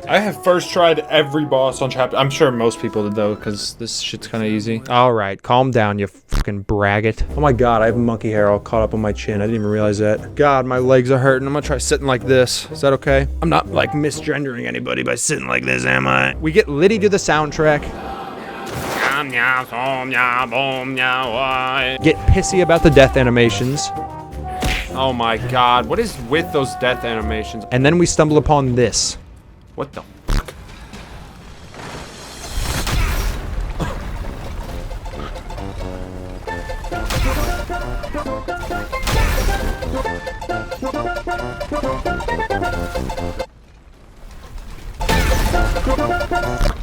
I have first tried every boss on chapter. I'm sure most people did though, because this shit's kind of easy. All right, calm down, you fucking braggart. Oh my god, I have monkey hair all caught up on my chin. I didn't even realize that. God, my legs are hurting. I'm gonna try sitting like this. Is that okay? I'm not like misgendering anybody by sitting like this, am I? We get Liddy to the soundtrack. Get pissy about the death animations. Oh my god, what is with those death animations? And then we stumble upon this. What the?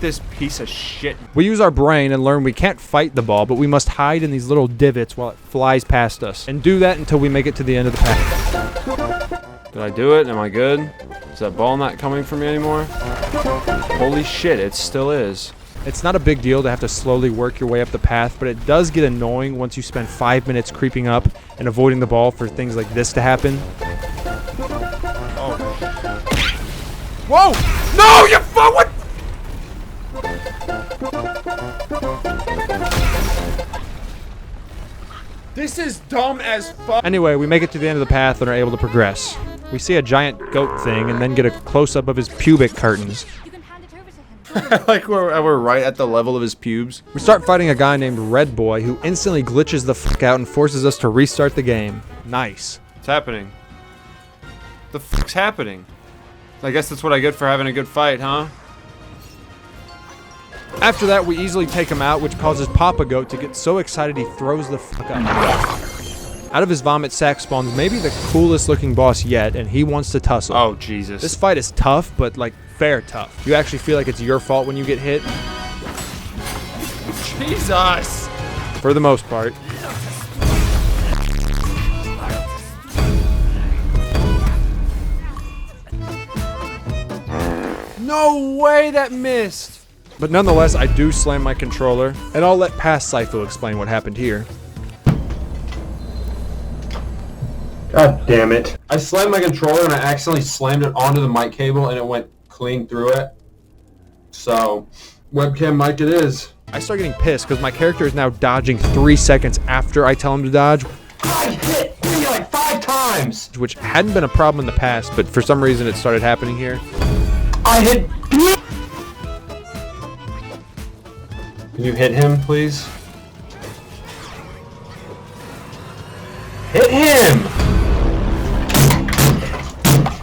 This piece of shit. We use our brain and learn we can't fight the ball, but we must hide in these little divots while it flies past us. And do that until we make it to the end of the path. Did I do it? Am I good? Is that ball not coming for me anymore? Holy shit, it still is. It's not a big deal to have to slowly work your way up the path, but it does get annoying once you spend 5 minutes creeping up and avoiding the ball for things like this to happen. Oh. Whoa! No, you what? This is dumb as fuck. Anyway, we make it to the end of the path and are able to progress. We see a giant goat thing and then get a close-up of his pubic curtains. Like we're right at the level of his pubes. We start fighting a guy named Red Boy who instantly glitches the fuck out and forces us to restart the game. Nice. What's happening? The fuck's happening? I guess that's what I get for having a good fight, huh? After that, we easily take him out, which causes Papa Goat to get so excited he throws the fuck up. Out of his vomit sack spawns maybe the coolest looking boss yet, and he wants to tussle. Oh, Jesus. This fight is tough, but like fair tough. You actually feel like it's your fault when you get hit. Jesus! For the most part. No way that missed! But nonetheless, I do slam my controller, and I'll let past Sipho explain what happened here. God damn it. I slammed my controller and I accidentally slammed it onto the mic cable and it went clean through it. So, webcam mic it is. I start getting pissed because my character is now dodging 3 seconds after I tell him to dodge. I hit me like 5 times! Which hadn't been a problem in the past, but for some reason it started happening here. I hit B! Can you hit him, please? Hit him!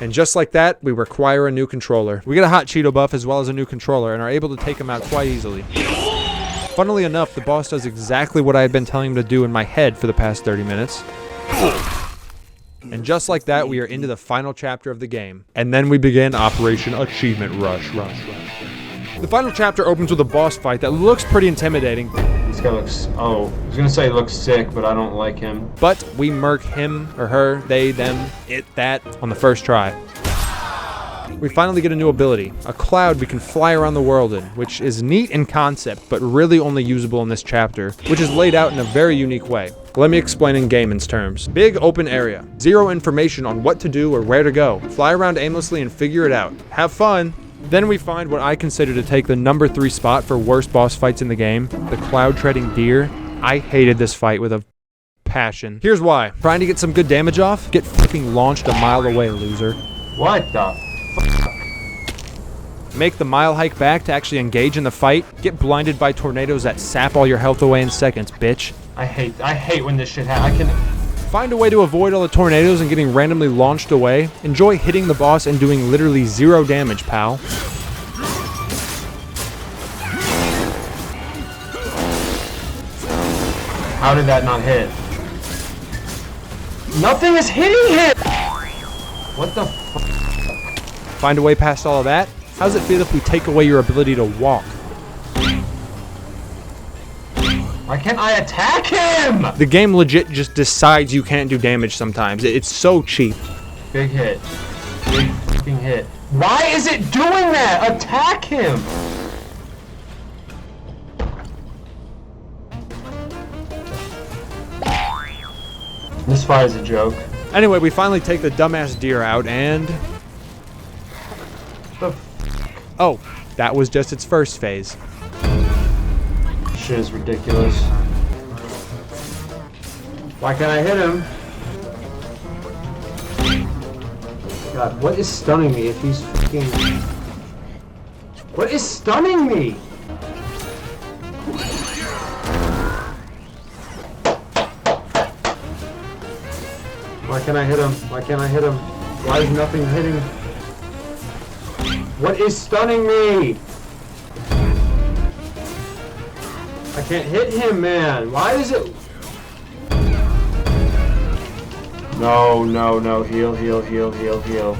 And just like that, we require a new controller. We get a hot Cheeto buff as well as a new controller and are able to take him out quite easily. Funnily enough, the boss does exactly what I had been telling him to do in my head for the past 30 minutes. And just like that, we are into the final chapter of the game. And then we begin Operation Achievement Rush. The final chapter opens with a boss fight that looks pretty intimidating. This guy looks... oh, I was gonna say he looks sick, but I don't like him. But we murk him, or her, they, them, it, that, on the first try. We finally get a new ability, a cloud we can fly around the world in, which is neat in concept, but really only usable in this chapter, which is laid out in a very unique way. Let me explain in Gaiman's terms. Big open area. Zero information on what to do or where to go. Fly around aimlessly and figure it out. Have fun! Then we find what I consider to take the number 3 spot for worst boss fights in the game, the Cloud Treading Deer. I hated this fight with a passion. Here's why. Trying to get some good damage off? Get fucking launched a mile away, loser. What the Make the mile hike back to actually engage in the fight? Get blinded by tornadoes that sap all your health away in seconds, bitch. I hate when this shit happens. I can... Find a way to avoid all the tornadoes and getting randomly launched away. Enjoy hitting the boss and doing literally 0 damage, pal. How did that not hit? Nothing is hitting him! What the fuck? Find a way past all of that? How does it feel if we take away your ability to walk? Why can't I attack him? The game legit just decides you can't do damage sometimes. It's so cheap. Big hit. Big fucking hit. Why is it doing that? Attack him! This fight is a joke. Anyway, we finally take the dumbass deer out and... oh, that was just its first phase. Shit is ridiculous. Why can't I hit him? God, what is stunning me if he's fucking... What is stunning me? Why can't I hit him? Why can't I hit him? Why is nothing hitting? What is stunning me? I can't hit him, man. Why is it? No, no, no. Heal, heal, heal, heal, heal.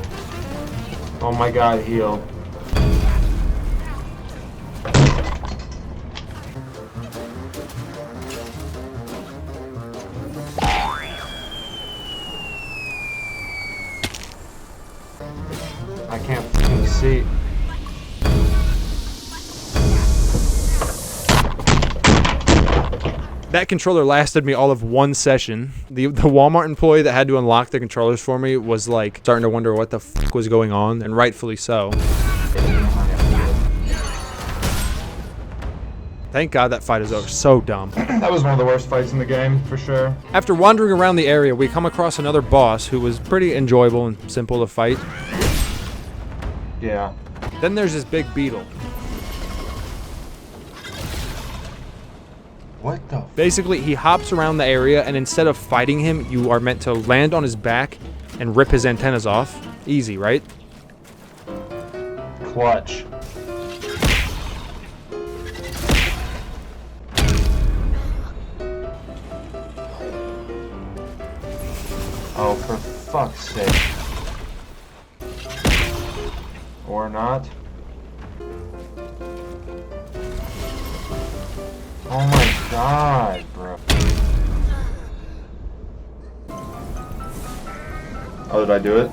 Oh my god, heal. I can't fucking see. That controller lasted me all of one session. The Walmart employee that had to unlock the controllers for me was like starting to wonder what the fuck was going on, and rightfully so. Thank God that fight is over. So dumb. That was one of the worst fights in the game, for sure. After wandering around the area, we come across another boss who was pretty enjoyable and simple to fight. Yeah. Then there's this big beetle. What the? Basically, he hops around the area, and instead of fighting him, you are meant to land on his back and rip his antennas off. Easy, right? Clutch. Oh, for fuck's sake. Or not. Oh my god, bro. Oh, did I do it?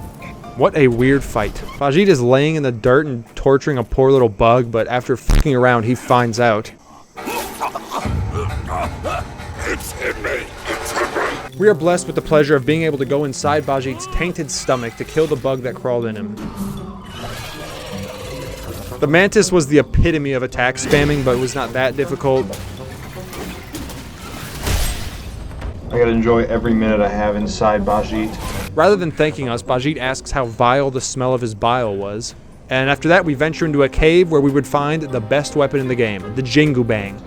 What a weird fight. Vegeta is laying in the dirt and torturing a poor little bug, but after fucking around, he finds out. We are blessed with the pleasure of being able to go inside Vegeta's tainted stomach to kill the bug that crawled in him. The mantis was the epitome of attack spamming, but it was not that difficult. I gotta enjoy every minute I have inside Bajit. Rather than thanking us, Bajit asks how vile the smell of his bile was. And after that, we venture into a cave where we would find the best weapon in the game, the Jingu Bang.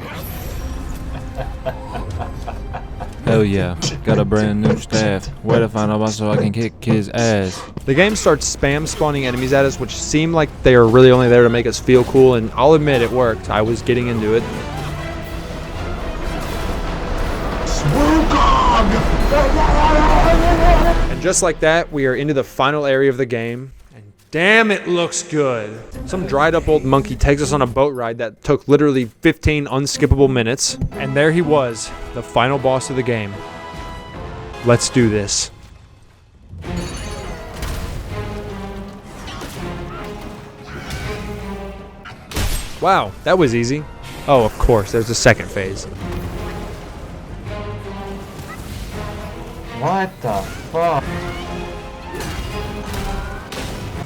Hell yeah, got a brand new staff. Where to find out so I can kick his ass. The game starts spam spawning enemies at us, which seem like they are really only there to make us feel cool, and I'll admit it worked. I was getting into it. And just like that, we are into the final area of the game. And damn, it looks good. Some dried up old monkey takes us on a boat ride that took literally 15 unskippable minutes. And there he was, the final boss of the game. Let's do this. Wow, that was easy. Oh, of course, there's a second phase. What the fuck?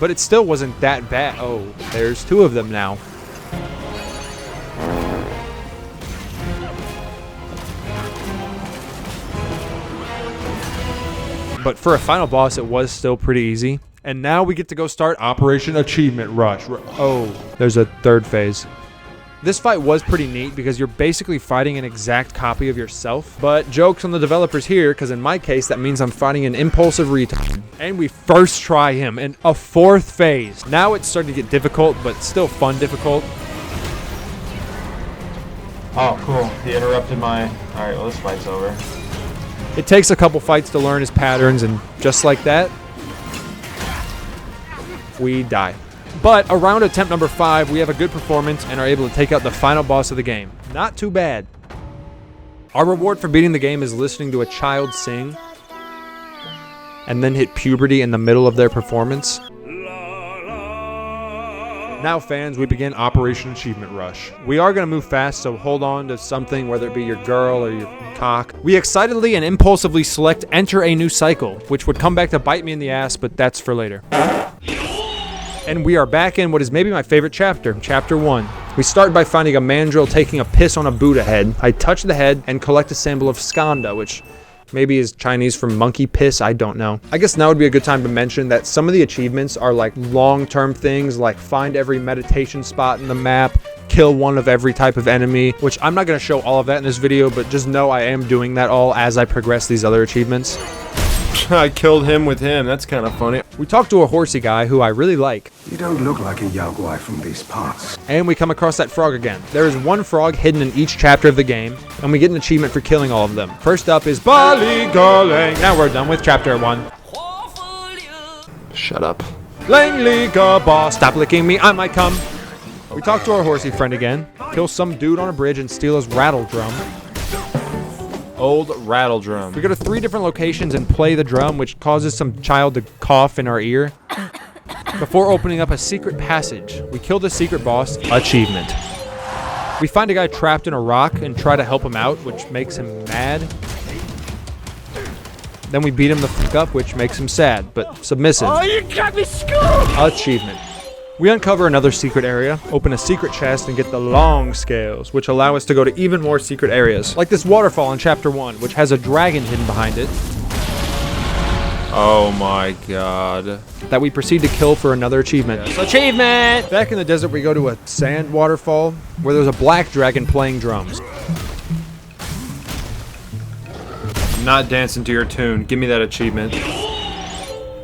But it still wasn't that bad. Oh, there's two of them now. But for a final boss, it was still pretty easy. And now we get to go start Operation Achievement Rush. Oh, there's a third phase. This fight was pretty neat because you're basically fighting an exact copy of yourself. But jokes on the developers here, because in my case, that means I'm fighting an impulsive retard. And we first try him in a fourth phase. Now it's starting to get difficult, but still fun difficult. Oh, cool. He interrupted my... Alright, well, this fight's over. It takes a couple fights to learn his patterns, and just like that, we die. But around attempt number 5, we have a good performance and are able to take out the final boss of the game. Not too bad. Our reward for beating the game is listening to a child sing and then hit puberty in the middle of their performance. Now, fans, we begin Operation Achievement Rush. We are going to move fast, so hold on to something, whether it be your girl or your cock. We excitedly and impulsively select Enter a New Cycle, which would come back to bite me in the ass, but that's for later. And we are back in what is maybe my favorite chapter, Chapter 1. We start by finding a mandrill taking a piss on a Buddha head. I touch the head and collect a sample of skanda, which maybe is Chinese for monkey piss, I don't know. I guess now would be a good time to mention that some of the achievements are like long-term things, like find every meditation spot in the map, kill one of every type of enemy, which I'm not going to show all of that in this video, but just know I am doing that all as I progress these other achievements. I killed him with him. That's kind of funny. We talked to a horsey guy who I really like. You don't look like a Yaguai from these parts. And we come across that frog again. There is one frog hidden in each chapter of the game, and we get an achievement for killing all of them. First up is Bali Galang. Now we're done with chapter 1. Shut up. Langley boss, stop licking me, I might come. We talk to our horsey friend again, kill some dude on a bridge and steal his rattle drum. Old rattle drum. We go to 3 different locations and play the drum, which causes some child to cough in our ear. Before opening up a secret passage, we kill the secret boss. Achievement. We find a guy trapped in a rock and try to help him out, which makes him mad. Then we beat him the fuck up, which makes him sad, but submissive. Oh, you got me schooled! Achievement. We uncover another secret area, open a secret chest, and get the long scales, which allow us to go to even more secret areas. Like this waterfall in chapter 1, which has a dragon hidden behind it. Oh my god. That we proceed to kill for another achievement. Yes. Achievement! Back in the desert, we go to a sand waterfall, where there's a black dragon playing drums. I'm not dancing to your tune. Give me that achievement.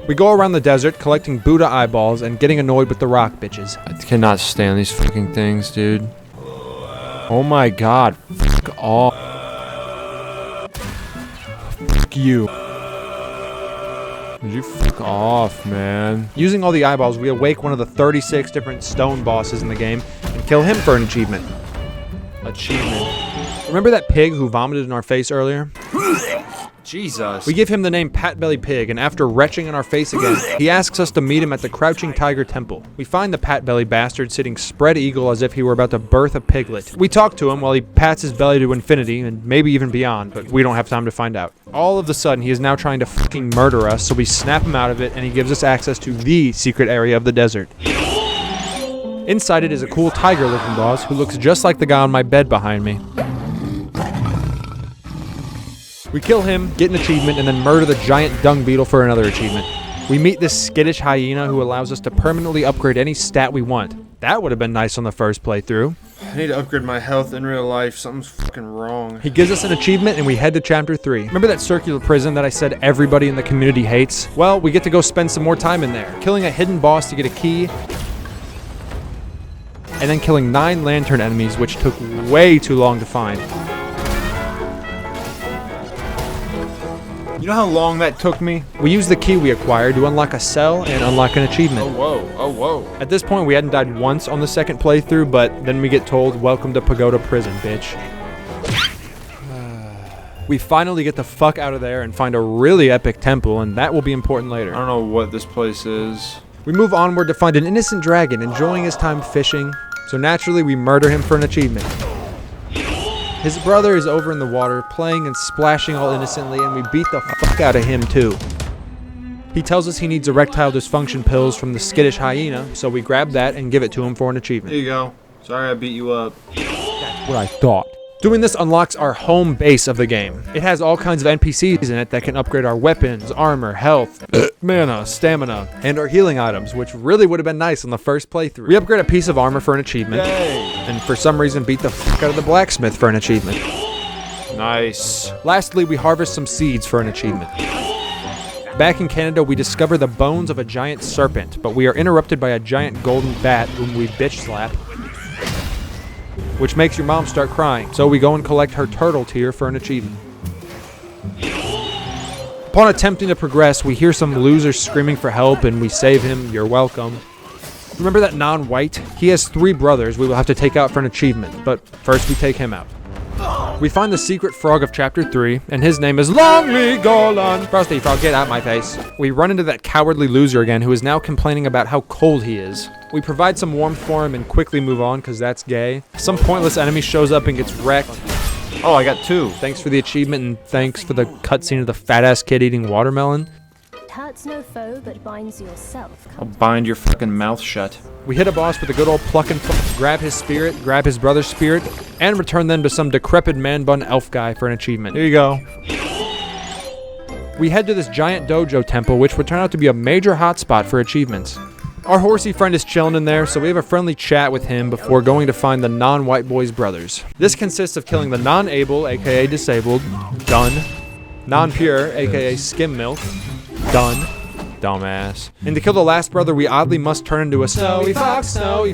We go around the desert collecting Buddha eyeballs and getting annoyed with the rock bitches. I cannot stand these fucking things, dude. Oh my god. Fuck off. Fuck you. Would you fuck off, man? Using all the eyeballs, we awake one of the 36 different stone bosses in the game and kill him for an achievement. Achievement. Remember that pig who vomited in our face earlier? Jesus. We give him the name Patbelly Pig, and after retching in our face again, he asks us to meet him at the Crouching Tiger Temple. We find the Patbelly bastard sitting spread eagle as if he were about to birth a piglet. We talk to him while he pats his belly to infinity, and maybe even beyond, but we don't have time to find out. All of a sudden, he is now trying to fucking murder us, so we snap him out of it, and he gives us access to the secret area of the desert. Inside it is a cool tiger-looking boss who looks just like the guy on my bed behind me. We kill him, get an achievement, and then murder the giant dung beetle for another achievement. We meet this skittish hyena who allows us to permanently upgrade any stat we want. That would have been nice on the first playthrough. I need to upgrade my health in real life. Something's fucking wrong. He gives us an achievement and we head to chapter 3. Remember that circular prison that I said everybody in the community hates? Well, we get to go spend some more time in there, killing a hidden boss to get a key, and then killing 9 lantern enemies, which took way too long to find. You know how long that took me? We used the key we acquired to unlock a cell and unlock an achievement. Oh whoa, oh whoa. At this point, we hadn't died once on the second playthrough, but then we get told, welcome to Pagoda Prison, bitch. We finally get the fuck out of there and find a really epic temple, and that will be important later. I don't know what this place is. We move onward to find an innocent dragon enjoying his time fishing, so naturally we murder him for an achievement. His brother is over in the water, playing and splashing all innocently, and we beat the fuck out of him too. He tells us he needs erectile dysfunction pills from the skittish hyena, so we grab that and give it to him for an achievement. Here you go. Sorry I beat you up. That's what I thought. Doing this unlocks our home base of the game. It has all kinds of NPCs in it that can upgrade our weapons, armor, health, mana, stamina, and our healing items, which really would have been nice on the first playthrough. We upgrade a piece of armor for an achievement, and for some reason beat the fuck out of the blacksmith for an achievement. Nice. Lastly, we harvest some seeds for an achievement. Back in Canada, we discover the bones of a giant serpent, but we are interrupted by a giant golden bat whom we bitch slap, which makes your mom start crying. So we go and collect her turtle tear for an achievement. Upon attempting to progress, we hear some loser screaming for help and we save him. You're welcome. Remember that non-white? He has 3 brothers we will have to take out for an achievement, but first we take him out. We find the secret frog of chapter 3, and his name is Longley Golan. Frosty Frog, get out my face. We run into that cowardly loser again who is now complaining about how cold he is. We provide some warmth for him and quickly move on because that's gay. Some pointless enemy shows up and gets wrecked. Oh, I got 2. Thanks for the achievement and thanks for the cutscene of the fat-ass kid eating watermelon. Hurts no foe, but binds yourself. I'll bind your fucking mouth shut. We hit a boss with a good old pluck and grab his spirit, grab his brother's spirit, and return them to some decrepit man-bun elf guy for an achievement. Here you go. We head to this giant dojo temple, which would turn out to be a major hotspot for achievements. Our horsey friend is chilling in there, so we have a friendly chat with him before going to find the non-white boy's brothers. This consists of killing the non-able, aka disabled, done, Non-pure, aka skim milk. Done. Dumbass. And to kill the last brother, we oddly must turn into a snowy fox, oh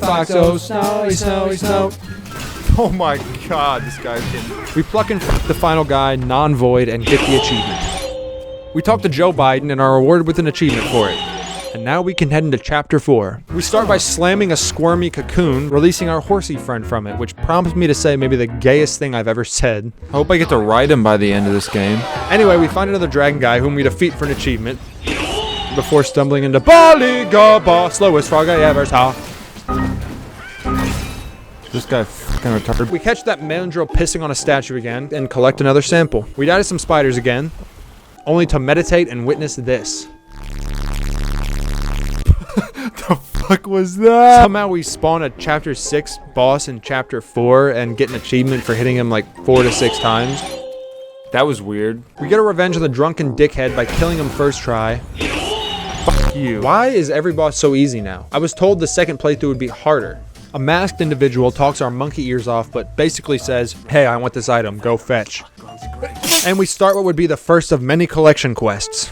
snowy, snowy, snow. Oh my god, this guy's getting... We pluck and fuck the final guy, non-void, and get the achievement. We talk to Joe Biden and are awarded with an achievement for it. And now we can head into Chapter 4. We start by slamming a squirmy cocoon, releasing our horsey friend from it, which prompts me to say maybe the gayest thing I've ever said. I hope I get to ride him by the end of this game. Anyway, we find another dragon guy whom we defeat for an achievement, before stumbling into Bali Gaba, slowest frog I ever saw. This guy fucking retarded. We catch that mandrill pissing on a statue again, and collect another sample. We die to some spiders again, only to meditate and witness this. The fuck was that? Somehow we spawn a Chapter 6 boss in Chapter 4 and get an achievement for hitting him like 4 to 6 times. That was weird. We get a revenge on the drunken dickhead by killing him first try. Fuck you. Why is every boss so easy now? I was told the second playthrough would be harder. A masked individual talks our monkey ears off, but basically says, hey, I want this item, go fetch. And we start what would be the first of many collection quests.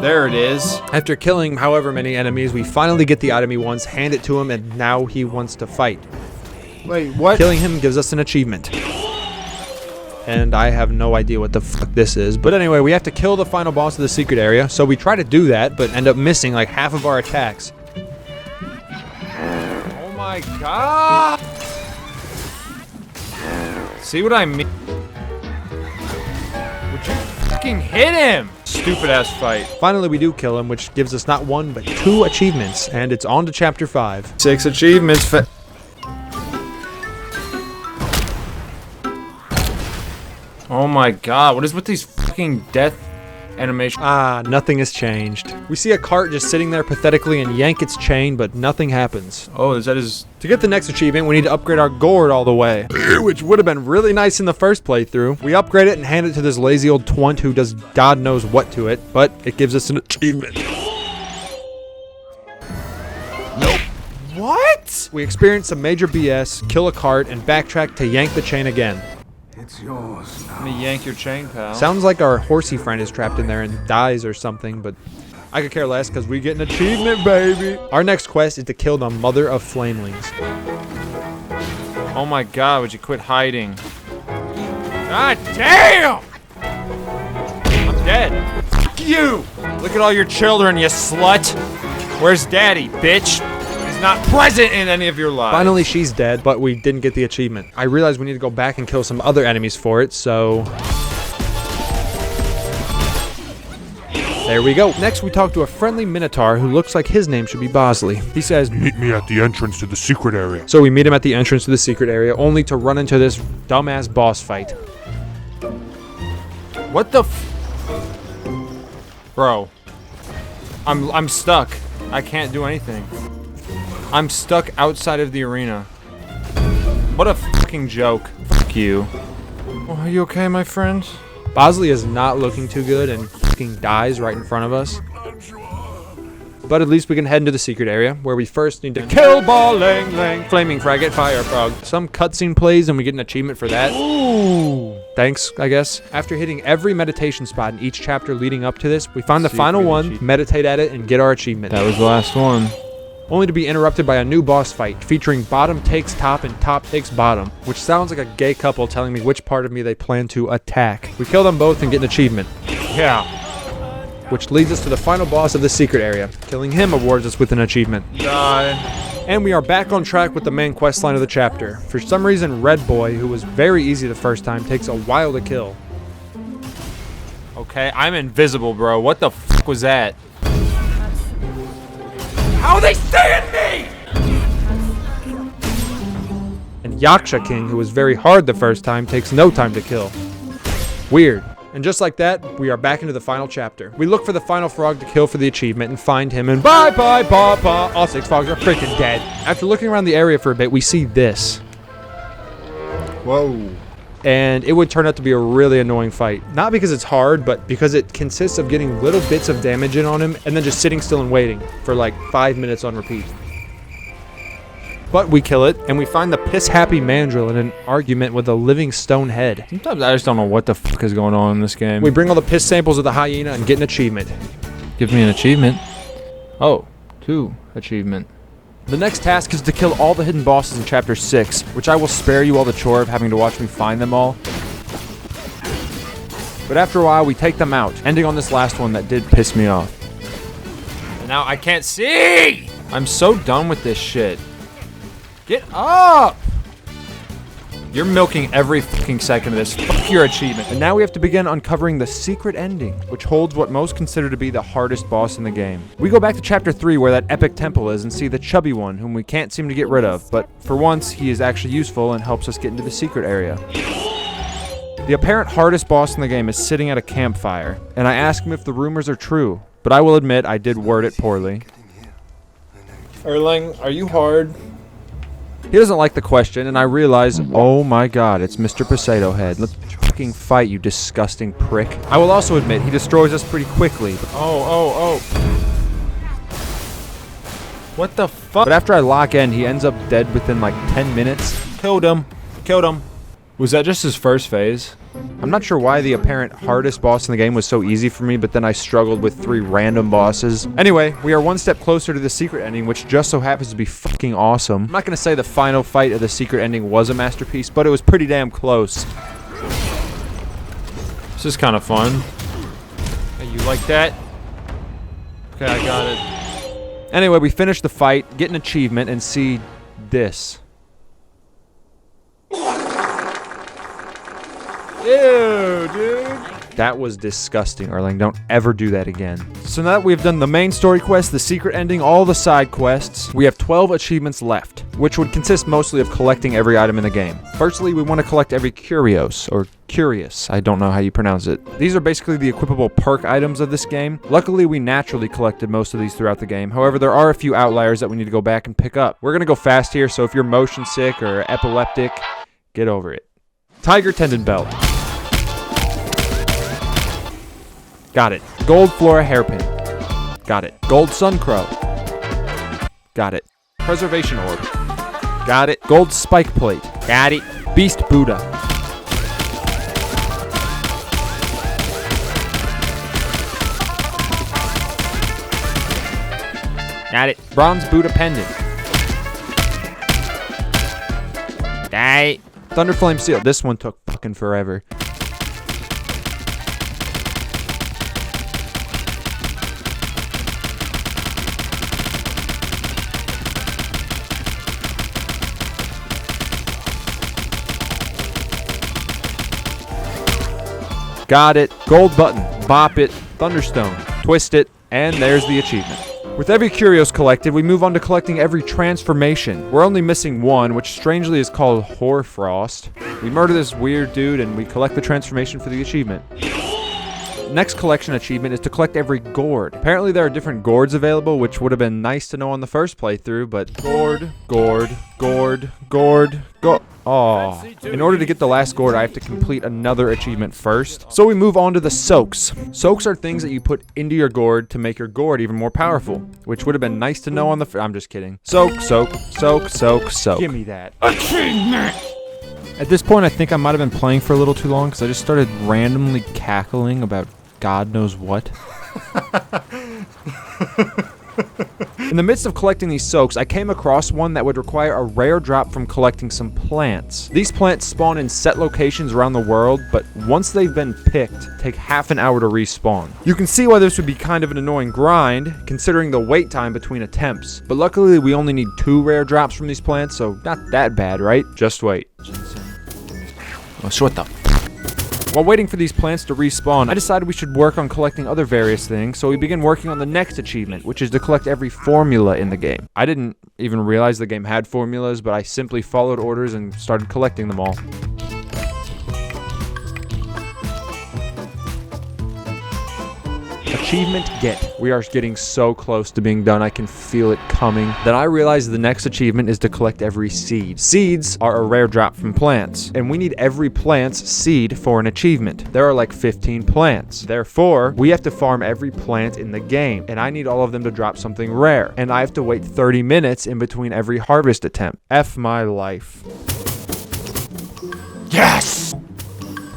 There it is. After killing however many enemies, we finally get the item he wants, hand it to him, and now he wants to fight. Wait, what? Killing him gives us an achievement. And I have no idea what the fuck this is. But anyway, we have to kill the final boss of the secret area, so we try to do that, but end up missing like half of our attacks. Oh my god! See what I mean? Would you fucking hit him? Stupid ass fight. Finally, we do kill him, which gives us not 1, but 2 achievements, and it's on to Chapter 5. 6 achievements. Oh my god, what is with these fucking death animations? Ah, nothing has changed. We see a cart just sitting there pathetically and yank its chain, but nothing happens. Oh, is that his... To get the next achievement, we need to upgrade our gourd all the way, which would have been really nice in the first playthrough. We upgrade it and hand it to this lazy old twunt who does God knows what to it, but it gives us an achievement. Nope. What? We experience some major BS, kill a cart, and backtrack to yank the chain again. It's yours now. Let me yank your chain, pal. Sounds like our horsey friend is trapped in there and dies or something, but I could care less because we get an achievement, baby. Our next quest is to kill the mother of flamelings. Oh my god, would you quit hiding? God damn! I'm dead. Fuck you! Look at all your children, you slut! Where's daddy, bitch? He's not present in any of your lives. Finally, she's dead, but we didn't get the achievement. I realized we need to go back and kill some other enemies for it, so... There we go. Next, we talk to a friendly Minotaur who looks like his name should be Bosley. He says, Meet me at the entrance to the secret area. so we meet him at the entrance to the secret area, only to run into this dumbass boss fight. What the Bro. I'm stuck. I can't do anything. I'm stuck outside of the arena. What a fucking joke. Fuck you. Oh, are you okay, my friend? Bosley is not looking too good and fucking dies right in front of us. But at least we can head into the secret area, where we first need to kill Balling Lang, Flaming Fraggot, Fire Frog. Some cutscene plays and we get an achievement for that. Ooh. Thanks, I guess. After hitting every meditation spot in each chapter leading up to this, we find the final one, meditate at it, and get our achievement. That was the last one. Only to be interrupted by a new boss fight, featuring bottom takes top and top takes bottom, which sounds like a gay couple telling me which part of me they plan to attack. We kill them both and get an achievement. Yeah. Which leads us to the final boss of the secret area. Killing him awards us with an achievement. Die. And we are back on track with the main quest line of the chapter. For some reason, Red Boy, who was very easy the first time, takes a while to kill. Okay, I'm invisible, bro. What the fuck was that? How are they seeing me? And Yaksha King, who was very hard the first time, takes no time to kill. Weird. And just like that, we are back into the final chapter. We look for the final frog to kill for the achievement and find him, and bye-bye, Papa. All 6 frogs are freaking dead. After looking around the area for a bit, we see this. Whoa. And it would turn out to be a really annoying fight. Not because it's hard, but because it consists of getting little bits of damage in on him and then just sitting still and waiting for like 5 minutes on repeat. But we kill it, and we find the piss-happy mandrill in an argument with a living stone head. Sometimes I just don't know what the fuck is going on in this game. We bring all the piss samples of the hyena and get an achievement. Give me an achievement. Oh, 2 achievement. The next task is to kill all the hidden bosses in Chapter 6, which I will spare you all the chore of having to watch me find them all. But after a while, we take them out, ending on this last one that did piss me off. And now I can't see! I'm so done with this shit. Get up! You're milking every fucking second of this. Fuck your achievement. And now we have to begin uncovering the secret ending, which holds what most consider to be the hardest boss in the game. We go back to Chapter 3 where that epic temple is and see the chubby one whom we can't seem to get rid of, but for once, he is actually useful and helps us get into the secret area. The apparent hardest boss in the game is sitting at a campfire, and I ask him if the rumors are true, but I will admit I did word it poorly. Erlang, are you hard? He doesn't like the question, and I realize, oh my god, it's Mr. Potato Head. Let's fucking fight, you disgusting prick. I will also admit, he destroys us pretty quickly. Oh. What the fuck? But after I lock in, he ends up dead within like 10 minutes. Killed him. Was that just his first phase? I'm not sure why the apparent hardest boss in the game was so easy for me, but then I struggled with 3 random bosses. Anyway, we are one step closer to the secret ending, which just so happens to be fucking awesome. I'm not gonna say the final fight of the secret ending was a masterpiece, but it was pretty damn close. This is kind of fun. Hey, you like that? Okay, I got it. Anyway, we finish the fight, get an achievement, and see this. Ew, dude. That was disgusting, Erlang. Don't ever do that again. So now that we've done the main story quest, the secret ending, all the side quests, we have 12 achievements left, which would consist mostly of collecting every item in the game. Firstly, we want to collect every curios, or curious, I don't know how you pronounce it. These are basically the equipable perk items of this game. Luckily, we naturally collected most of these throughout the game. However, there are a few outliers that we need to go back and pick up. We're going to go fast here, so if you're motion sick or epileptic, get over it. Tiger tendon belt. Got it. Gold flora hairpin. Got it. Gold sun crow. Got it. Preservation orb. Got it. Gold spike plate. Got it. Beast Buddha. Got it. Bronze Buddha pendant. Got it. Thunderflame seal. This one took fucking forever. Got it. Gold button. Bop it. Thunderstone. Twist it. And there's the achievement. With every curios collected, we move on to collecting every transformation. We're only missing one, which strangely is called Hoarfrost. We murder this weird dude and we collect the transformation for the achievement. Next collection achievement is to collect every gourd. Apparently there are different gourds available, which would have been nice to know on the first playthrough, but gourd. Oh. In order to get the last gourd, I have to complete another achievement first. So we move on to the soaks. Soaks are things that you put into your gourd to make your gourd even more powerful, which would have been nice to know on the I'm just kidding. Soak. Give me that. Achievement! At this point, I think I might have been playing for a little too long because I just started randomly cackling about God knows what. In the midst of collecting these soaks, I came across one that would require a rare drop from collecting some plants. These plants spawn in set locations around the world, but once they've been picked, take half an hour to respawn. You can see why this would be kind of an annoying grind, considering the wait time between attempts. But luckily, we only need 2 rare drops from these plants, so not that bad, right? Just wait. Oh, so what the While waiting for these plants to respawn, I decided we should work on collecting other various things, so we began working on the next achievement, which is to collect every formula in the game. I didn't even realize the game had formulas, but I simply followed orders and started collecting them all. Achievement get. We are getting so close to being done. I can feel it coming. Then I realized the next achievement is to collect every seed. Seeds are a rare drop from plants, and we need every plant's seed for an achievement. There are like 15 plants. Therefore, we have to farm every plant in the game, and I need all of them to drop something rare, and I have to wait 30 minutes in between every harvest attempt. F my life. Yes!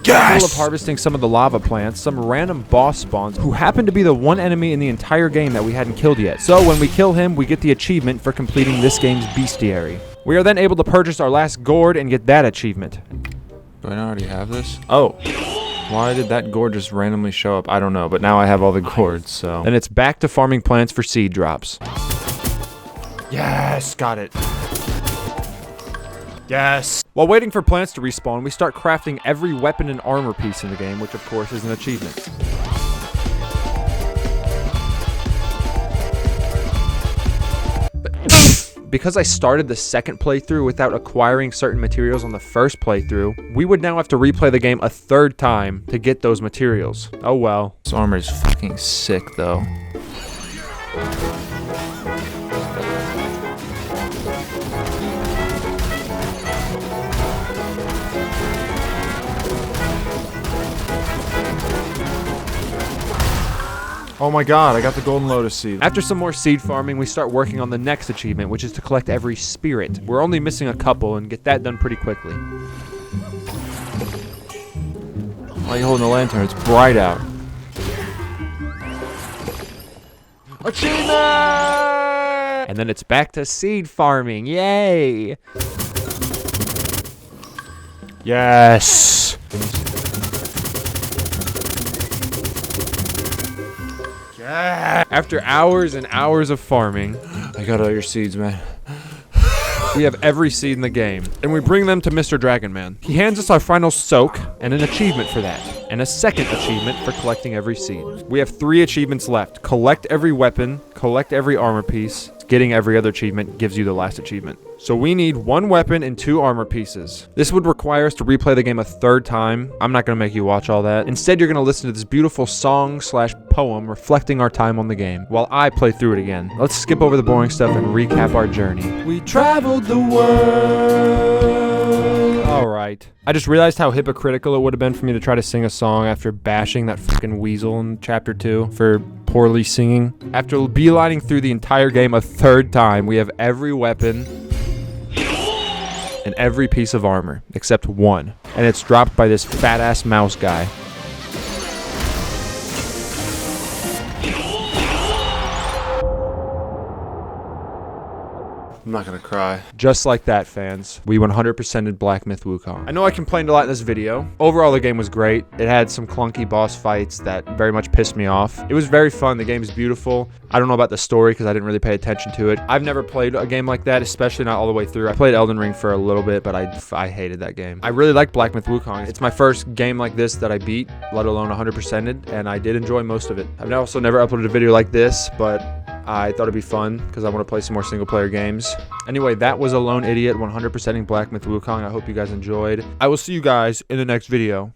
Full of harvesting some of the lava plants, some random boss spawns who happen to be the one enemy in the entire game that we hadn't killed yet. So when we kill him, we get the achievement for completing this game's bestiary. We are then able to purchase our last gourd and get that achievement. Do I already have this? Oh. Why did that gourd just randomly show up? I don't know, but now I have all the gourds, so. Then it's back to farming plants for seed drops. Yes, got it. Yes. While waiting for plants to respawn, we start crafting every weapon and armor piece in the game, which of course is an achievement. Because I started the second playthrough without acquiring certain materials on the first playthrough, we would now have to replay the game a third time to get those materials. Oh well. This armor is fucking sick, though. Oh my god, I got the golden lotus seed. After some more seed farming, we start working on the next achievement, which is to collect every spirit. We're only missing a couple and get that done pretty quickly. Why are you holding the lantern? It's bright out. Achievement! And then it's back to seed farming. Yay! Yes! After hours and hours of farming, I got all your seeds, man. we have every seed in the game, and we bring them to Mr. Dragon Man. He hands us our final soak and an achievement for that, and a second achievement for collecting every seed. We have 3 achievements left. Collect every weapon, collect every armor piece. Getting every other achievement gives you the last achievement. So we need 1 weapon and 2 armor pieces. This would require us to replay the game a third time. I'm not going to make you watch all that. Instead, you're going to listen to this beautiful song/poem reflecting our time on the game while I play through it again. Let's skip over the boring stuff and recap our journey. We traveled the world. All right. I just realized how hypocritical it would have been for me to try to sing a song after bashing that fucking weasel in chapter 2 for poorly singing. After beelining through the entire game a third time, we have every weapon and every piece of armor except 1, and it's dropped by this fat ass mouse guy. I'm not gonna cry. Just like that, fans. We 100%ed Black Myth Wukong. I know I complained a lot in this video. Overall, the game was great. It had some clunky boss fights that very much pissed me off. It was very fun. The game is beautiful. I don't know about the story because I didn't really pay attention to it. I've never played a game like that, especially not all the way through. I played Elden Ring for a little bit, but I hated that game. I really like Black Myth Wukong. It's my first game like this that I beat, let alone 100%ed, and I did enjoy most of it. I've also never uploaded a video like this, but I thought it'd be fun because I want to play some more single-player games. Anyway, that was a lone idiot 100%ing Black Myth Wukong. I hope you guys enjoyed. I will see you guys in the next video.